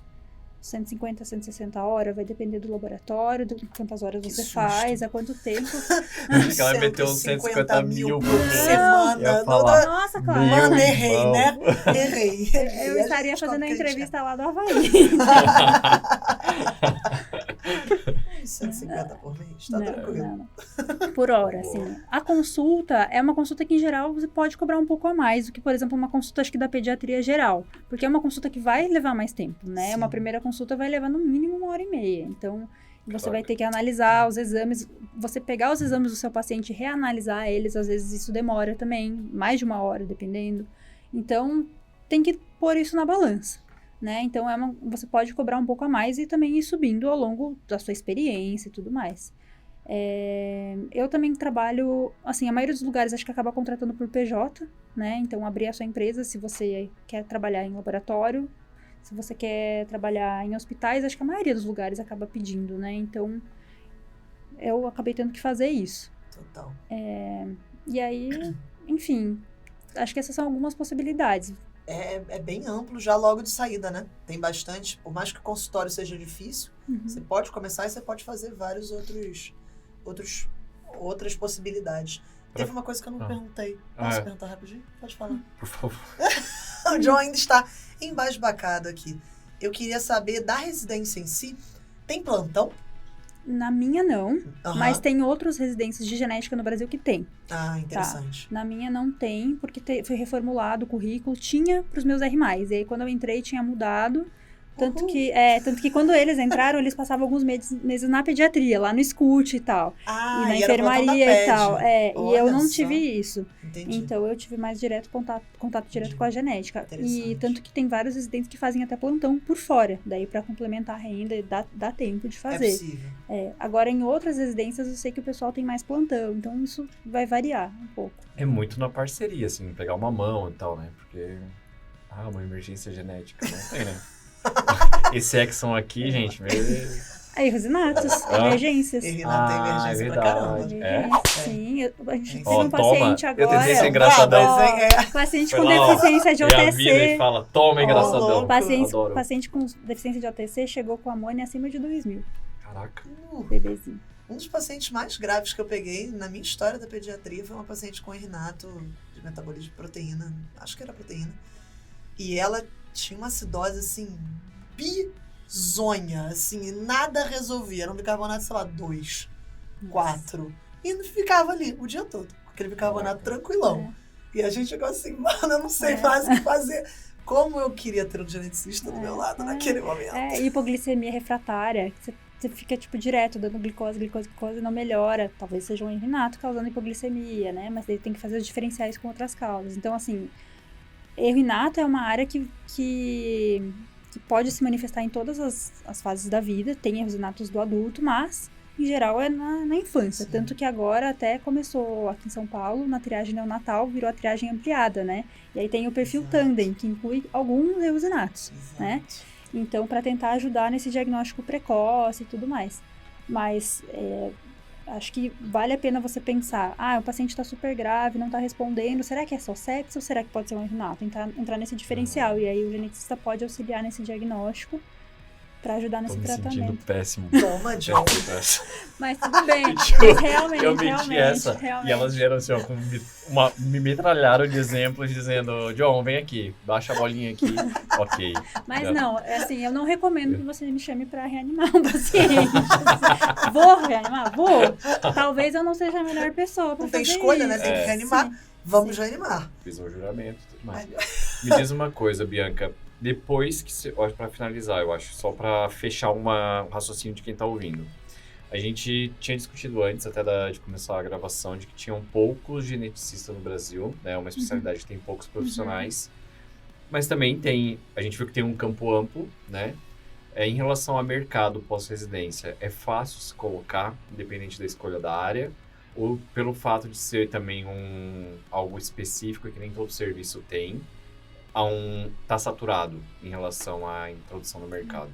150, 160 horas, vai depender do laboratório, de quantas horas você faz, há quanto tempo. Acho que ela meteu uns 150 mil por mês. Semana. Nossa, claro. Mano, errei, né? Errei. Eu estaria fazendo a entrevista lá do Havaí. 150 por mês, tá tranquilo. Não. Por hora, assim. A consulta é uma consulta que, em geral, você pode cobrar um pouco a mais do que, por exemplo, uma consulta, acho que da pediatria geral. Porque é uma consulta que vai levar mais tempo, né? Sim. Uma primeira consulta vai levar no mínimo 1h30. Então, você vai ter que analisar os exames. Você pegar os exames do seu paciente e reanalisar eles, às vezes isso demora também, mais de 1 hora, dependendo. Então, tem que pôr isso na balança. Né? Então, você pode cobrar um pouco a mais e também ir subindo ao longo da sua experiência e tudo mais. Eu também trabalho, assim, a maioria dos lugares acho que acaba contratando por PJ, né? Então, abrir a sua empresa se você quer trabalhar em laboratório, se você quer trabalhar em hospitais, acho que a maioria dos lugares acaba pedindo, né? Então, eu acabei tendo que fazer isso. Total. E aí, enfim, acho que essas são algumas possibilidades. É bem amplo já logo de saída, né? Tem bastante, por mais que o consultório seja difícil, você pode começar e você pode fazer vários outras possibilidades. Teve uma coisa que eu não perguntei. Posso perguntar rapidinho? Pode falar. Por favor. O John ainda está embasbacado aqui. Eu queria saber da residência em si, tem plantão? Na minha, não. Aham. Mas tem outras residências de genética no Brasil que tem. Ah, interessante. Na minha não tem, porque foi reformulado o currículo. Tinha pros meus R+. E aí, quando eu entrei, tinha mudado. Tanto que quando eles entraram, eles passavam alguns meses na pediatria, lá no SCUT e tal. Ah, e na e era plantão da enfermaria e PED. tal. E eu Olha não só. tive isso. Entendi. Então, eu tive mais contato direto com a genética. Interessante. E tanto que tem vários residentes que fazem até plantão por fora. Daí, pra complementar a renda, dá tempo de É fazer. possível. Agora, em outras residências, eu sei que o pessoal tem mais plantão. Então, isso vai variar um pouco. É muito na parceria, assim, pegar uma mão e tal, né? Porque, uma emergência genética, não tem, né? Esse Exxon aqui, gente, Aí, Rosinatos, emergências. E Renato tem emergência é pra caramba. verdade. Sim, a gente teve Ó, um paciente toma, agora. eu tentei ser engraçadão. Paciente Foi com lá, ó, deficiência de e a vida e OTC. fala, toma, engraçadão. Adoro. Paciente com deficiência de OTC chegou com amônia acima de 2.000. Caraca. Bebezinho. Um dos pacientes mais graves que eu peguei na minha história da pediatria foi uma paciente com Renato de metabolismo de proteína. Acho que era proteína. E ela tinha uma acidose, assim, bizonha, assim, e nada resolvia. Era um bicarbonato, sei lá, 2, 4. E não ficava ali o dia todo. Aquele bicarbonato tranquilão. E a gente ficou assim, mano, eu não sei mais o que fazer. Como eu queria ter um geneticista do meu lado naquele momento. Hipoglicemia refratária. Você fica, tipo, direto dando glicose e não melhora. Talvez seja um Renato causando hipoglicemia, né? Mas ele tem que fazer os diferenciais com outras causas. Então, assim, erro inato é uma área que pode se manifestar em todas as fases da vida. Tem erros inatos do adulto, mas, em geral, é na infância. Sim. Tanto que agora até começou aqui em São Paulo, na triagem neonatal, virou a triagem ampliada, né? E aí tem o perfil Tandem, que inclui alguns erros inatos, né? Então, para tentar ajudar nesse diagnóstico precoce e tudo mais. Mas, acho que vale a pena você pensar, o paciente está super grave, não está respondendo, será que é só sepsis ou será que pode ser um erro inato? Entrar nesse diferencial, e aí o geneticista pode auxiliar nesse diagnóstico para ajudar nesse tratamento. Tô me sentindo péssimo. Toma, John. Mas tudo bem, mas realmente, eu meti essa, e elas vieram assim, ó, me metralharam de exemplos, dizendo, John, vem aqui, baixa a bolinha aqui, ok. Mas não, assim, eu não recomendo que você me chame para reanimar um paciente. Vou reanimar? Vou. Talvez eu não seja a melhor pessoa para fazer isso. Não tem escolha, né? Tem que reanimar. Sim. Vamos reanimar. Fiz um juramento e tudo mais. Me diz uma coisa, Bianca. Depois que você... Para finalizar, eu acho, só para fechar um raciocínio de quem tá ouvindo. A gente tinha discutido antes, até de começar a gravação, de que tinham poucos geneticistas no Brasil, né? Uma especialidade que tem poucos profissionais. Mas também a gente viu que tem um campo amplo, né? Em relação ao mercado pós-residência, é fácil se colocar, independente da escolha da área, ou pelo fato de ser também algo específico que nem todo serviço tem, tá saturado em relação à introdução no mercado?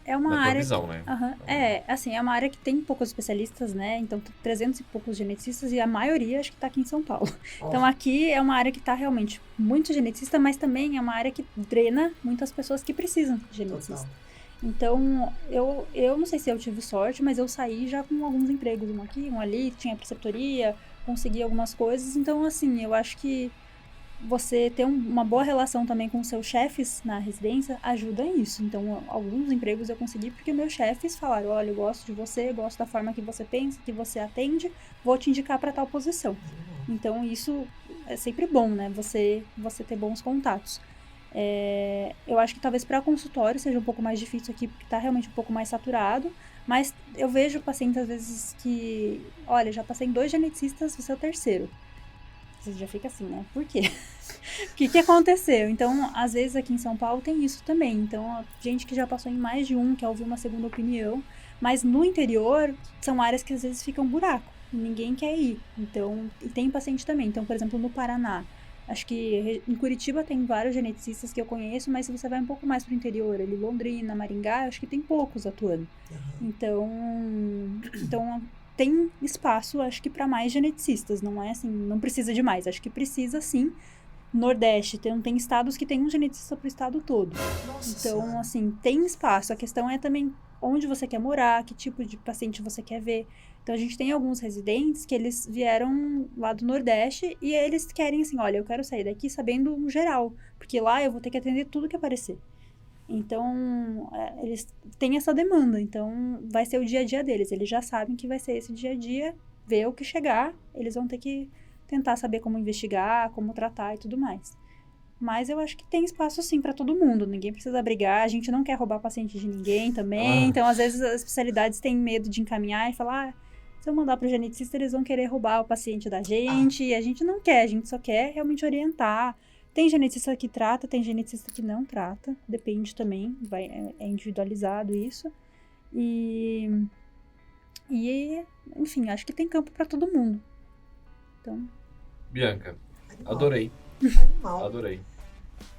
É uma Na tua área visão, né? É uma área que tem poucos especialistas, né? Então, 300 e poucos geneticistas e a maioria acho que tá aqui em São Paulo. Então, aqui é uma área que tá realmente muito geneticista, mas também é uma área que drena muitas pessoas que precisam de geneticista. Total. Então, eu não sei se eu tive sorte, mas eu saí já com alguns empregos, um aqui, um ali, tinha preceptoria, consegui algumas coisas. Então, assim, eu acho que você ter uma boa relação também com os seus chefes na residência ajuda nisso. Então, alguns empregos eu consegui porque meus chefes falaram, olha, eu gosto de você, gosto da forma que você pensa, que você atende, vou te indicar para tal posição. Então, isso é sempre bom, né? Você ter bons contatos. Eu acho que talvez para consultório seja um pouco mais difícil aqui, porque está realmente um pouco mais saturado, mas eu vejo pacientes às vezes que, olha, já passei em 2 geneticistas, você é o terceiro. Você já fica assim, né? Por quê? O que aconteceu? Então, às vezes aqui em São Paulo tem isso também. Então, gente que já passou em mais de um, quer ouvir uma segunda opinião, mas no interior são áreas que às vezes ficam buraco, e ninguém quer ir. Então, e tem paciente também. Então, por exemplo, no Paraná, acho que em Curitiba tem vários geneticistas que eu conheço, mas se você vai um pouco mais pro interior, ali Londrina, Maringá, acho que tem poucos atuando. Então tem espaço, acho que para mais geneticistas, não é assim, não precisa de mais, acho que precisa sim. Nordeste, tem estados que tem um geneticista pro estado todo. Nossa então, senhora. assim, tem espaço. A questão é também onde você quer morar, que tipo de paciente você quer ver. Então, a gente tem alguns residentes que eles vieram lá do Nordeste e eles querem assim, olha, eu quero sair daqui sabendo um geral, porque lá eu vou ter que atender tudo que aparecer. Então, eles têm essa demanda. Então, vai ser o dia a dia deles. Eles já sabem que vai ser esse dia a dia, ver o que chegar, eles vão ter que tentar saber como investigar, como tratar e tudo mais. Mas eu acho que tem espaço, sim, para todo mundo. Ninguém precisa brigar. A gente não quer roubar paciente de ninguém também. Então, às vezes, as especialidades têm medo de encaminhar e falar... se eu mandar pro geneticista, eles vão querer roubar o paciente da gente. E a gente não quer. A gente só quer realmente orientar. Tem geneticista que trata, tem geneticista que não trata. Depende também. É individualizado isso. E, enfim, acho que tem campo para todo mundo. Então... Bianca, Animal. adorei. Animal. Adorei.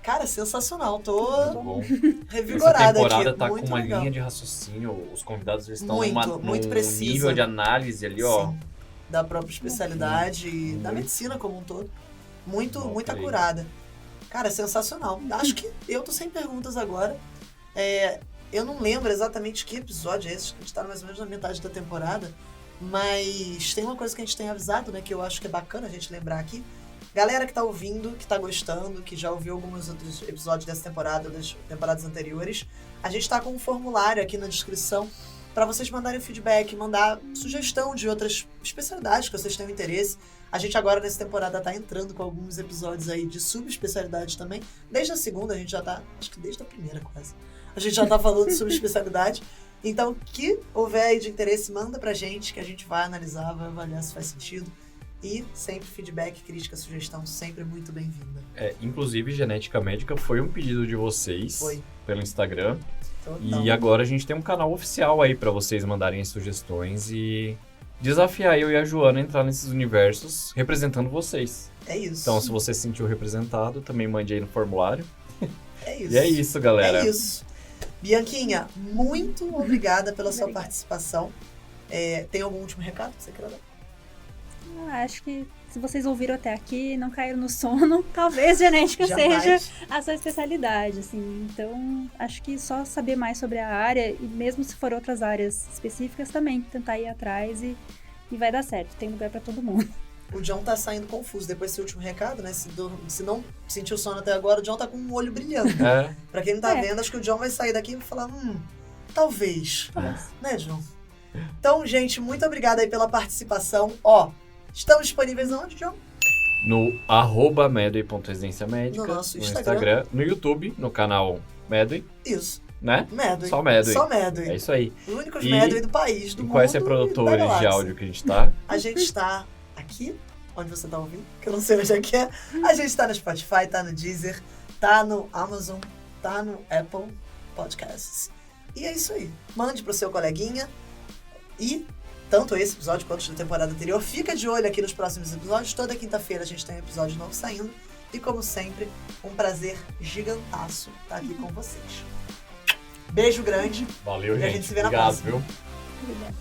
Cara, sensacional. Muito Tô bom. revigorada Essa temporada aqui. tá muito com uma legal. linha de raciocínio. Os convidados eles estão Muito num precisa. nível de análise ali, ó. Sim, da própria especialidade e da Muito. medicina como um todo. Muito Ok. acurada. Cara, sensacional. Acho que eu tô sem perguntas agora. Eu não lembro exatamente que episódio é esse, a gente tá mais ou menos na metade da temporada, mas tem uma coisa que a gente tem avisado, né, que eu acho que é bacana a gente lembrar aqui. Galera que tá ouvindo, que tá gostando, que já ouviu alguns outros episódios dessa temporada, das temporadas anteriores, a gente tá com um formulário aqui na descrição para vocês mandarem feedback, mandar sugestão de outras especialidades que vocês tenham interesse. A gente agora nessa temporada tá entrando com alguns episódios aí de subespecialidade também. Desde a segunda a gente já tá, acho que desde a primeira quase, a gente já tá falando de subespecialidade. Então, que houver aí de interesse, manda pra gente, que a gente vai analisar, vai avaliar se faz sentido. E sempre feedback, crítica, sugestão, sempre muito bem-vinda. Inclusive, Genética Médica foi um pedido de vocês Foi. pelo Instagram. Total. E agora a gente tem um canal oficial aí pra vocês mandarem sugestões e desafiar eu e a Joana a entrar nesses universos representando vocês. É isso. Então, se você se sentiu representado, também mande aí no formulário. É isso. E é isso, galera. É isso. Bianquinha, muito obrigada pela sua Obrigada. participação. Tem algum último recado que você quer dar? acho que se vocês ouviram até aqui, não caíram no sono, talvez genética Jamais. seja a sua especialidade, assim. Então, acho que só saber mais sobre a área, e mesmo se for outras áreas específicas também, tentar ir atrás e vai dar certo. Tem lugar pra todo mundo. O John tá saindo confuso depois desse último recado, né? Se não sentiu sono até agora, o John tá com um olho brilhando. É, Pra quem não tá É. vendo, acho que o John vai sair daqui e vai falar, talvez. Talvez. Né, John? Então, gente, muito obrigada aí pela participação. Ó, estamos disponíveis onde, John? no @medway.residência médica, No nosso no Instagram. no YouTube, no canal Medway, Isso. né? Medway. Só Medway. Só Medway. É isso aí. Os únicos E- Medway do país, do E mundo quais é e da produtores de galáxia. áudio que a gente tá? A gente está aqui, onde você tá ouvindo, que eu não sei onde é que é. A gente tá no Spotify, tá no Deezer, tá no Amazon, tá no Apple Podcasts. E é isso aí. Mande pro seu coleguinha. E tanto esse episódio quanto os da temporada anterior, fica de olho aqui nos próximos episódios. Toda quinta-feira a gente tem um episódio novo saindo. E como sempre, um prazer gigantaço estar aqui com vocês. Beijo grande. Valeu, E a gente. gente se vê na Obrigado, próxima. viu? Obrigada.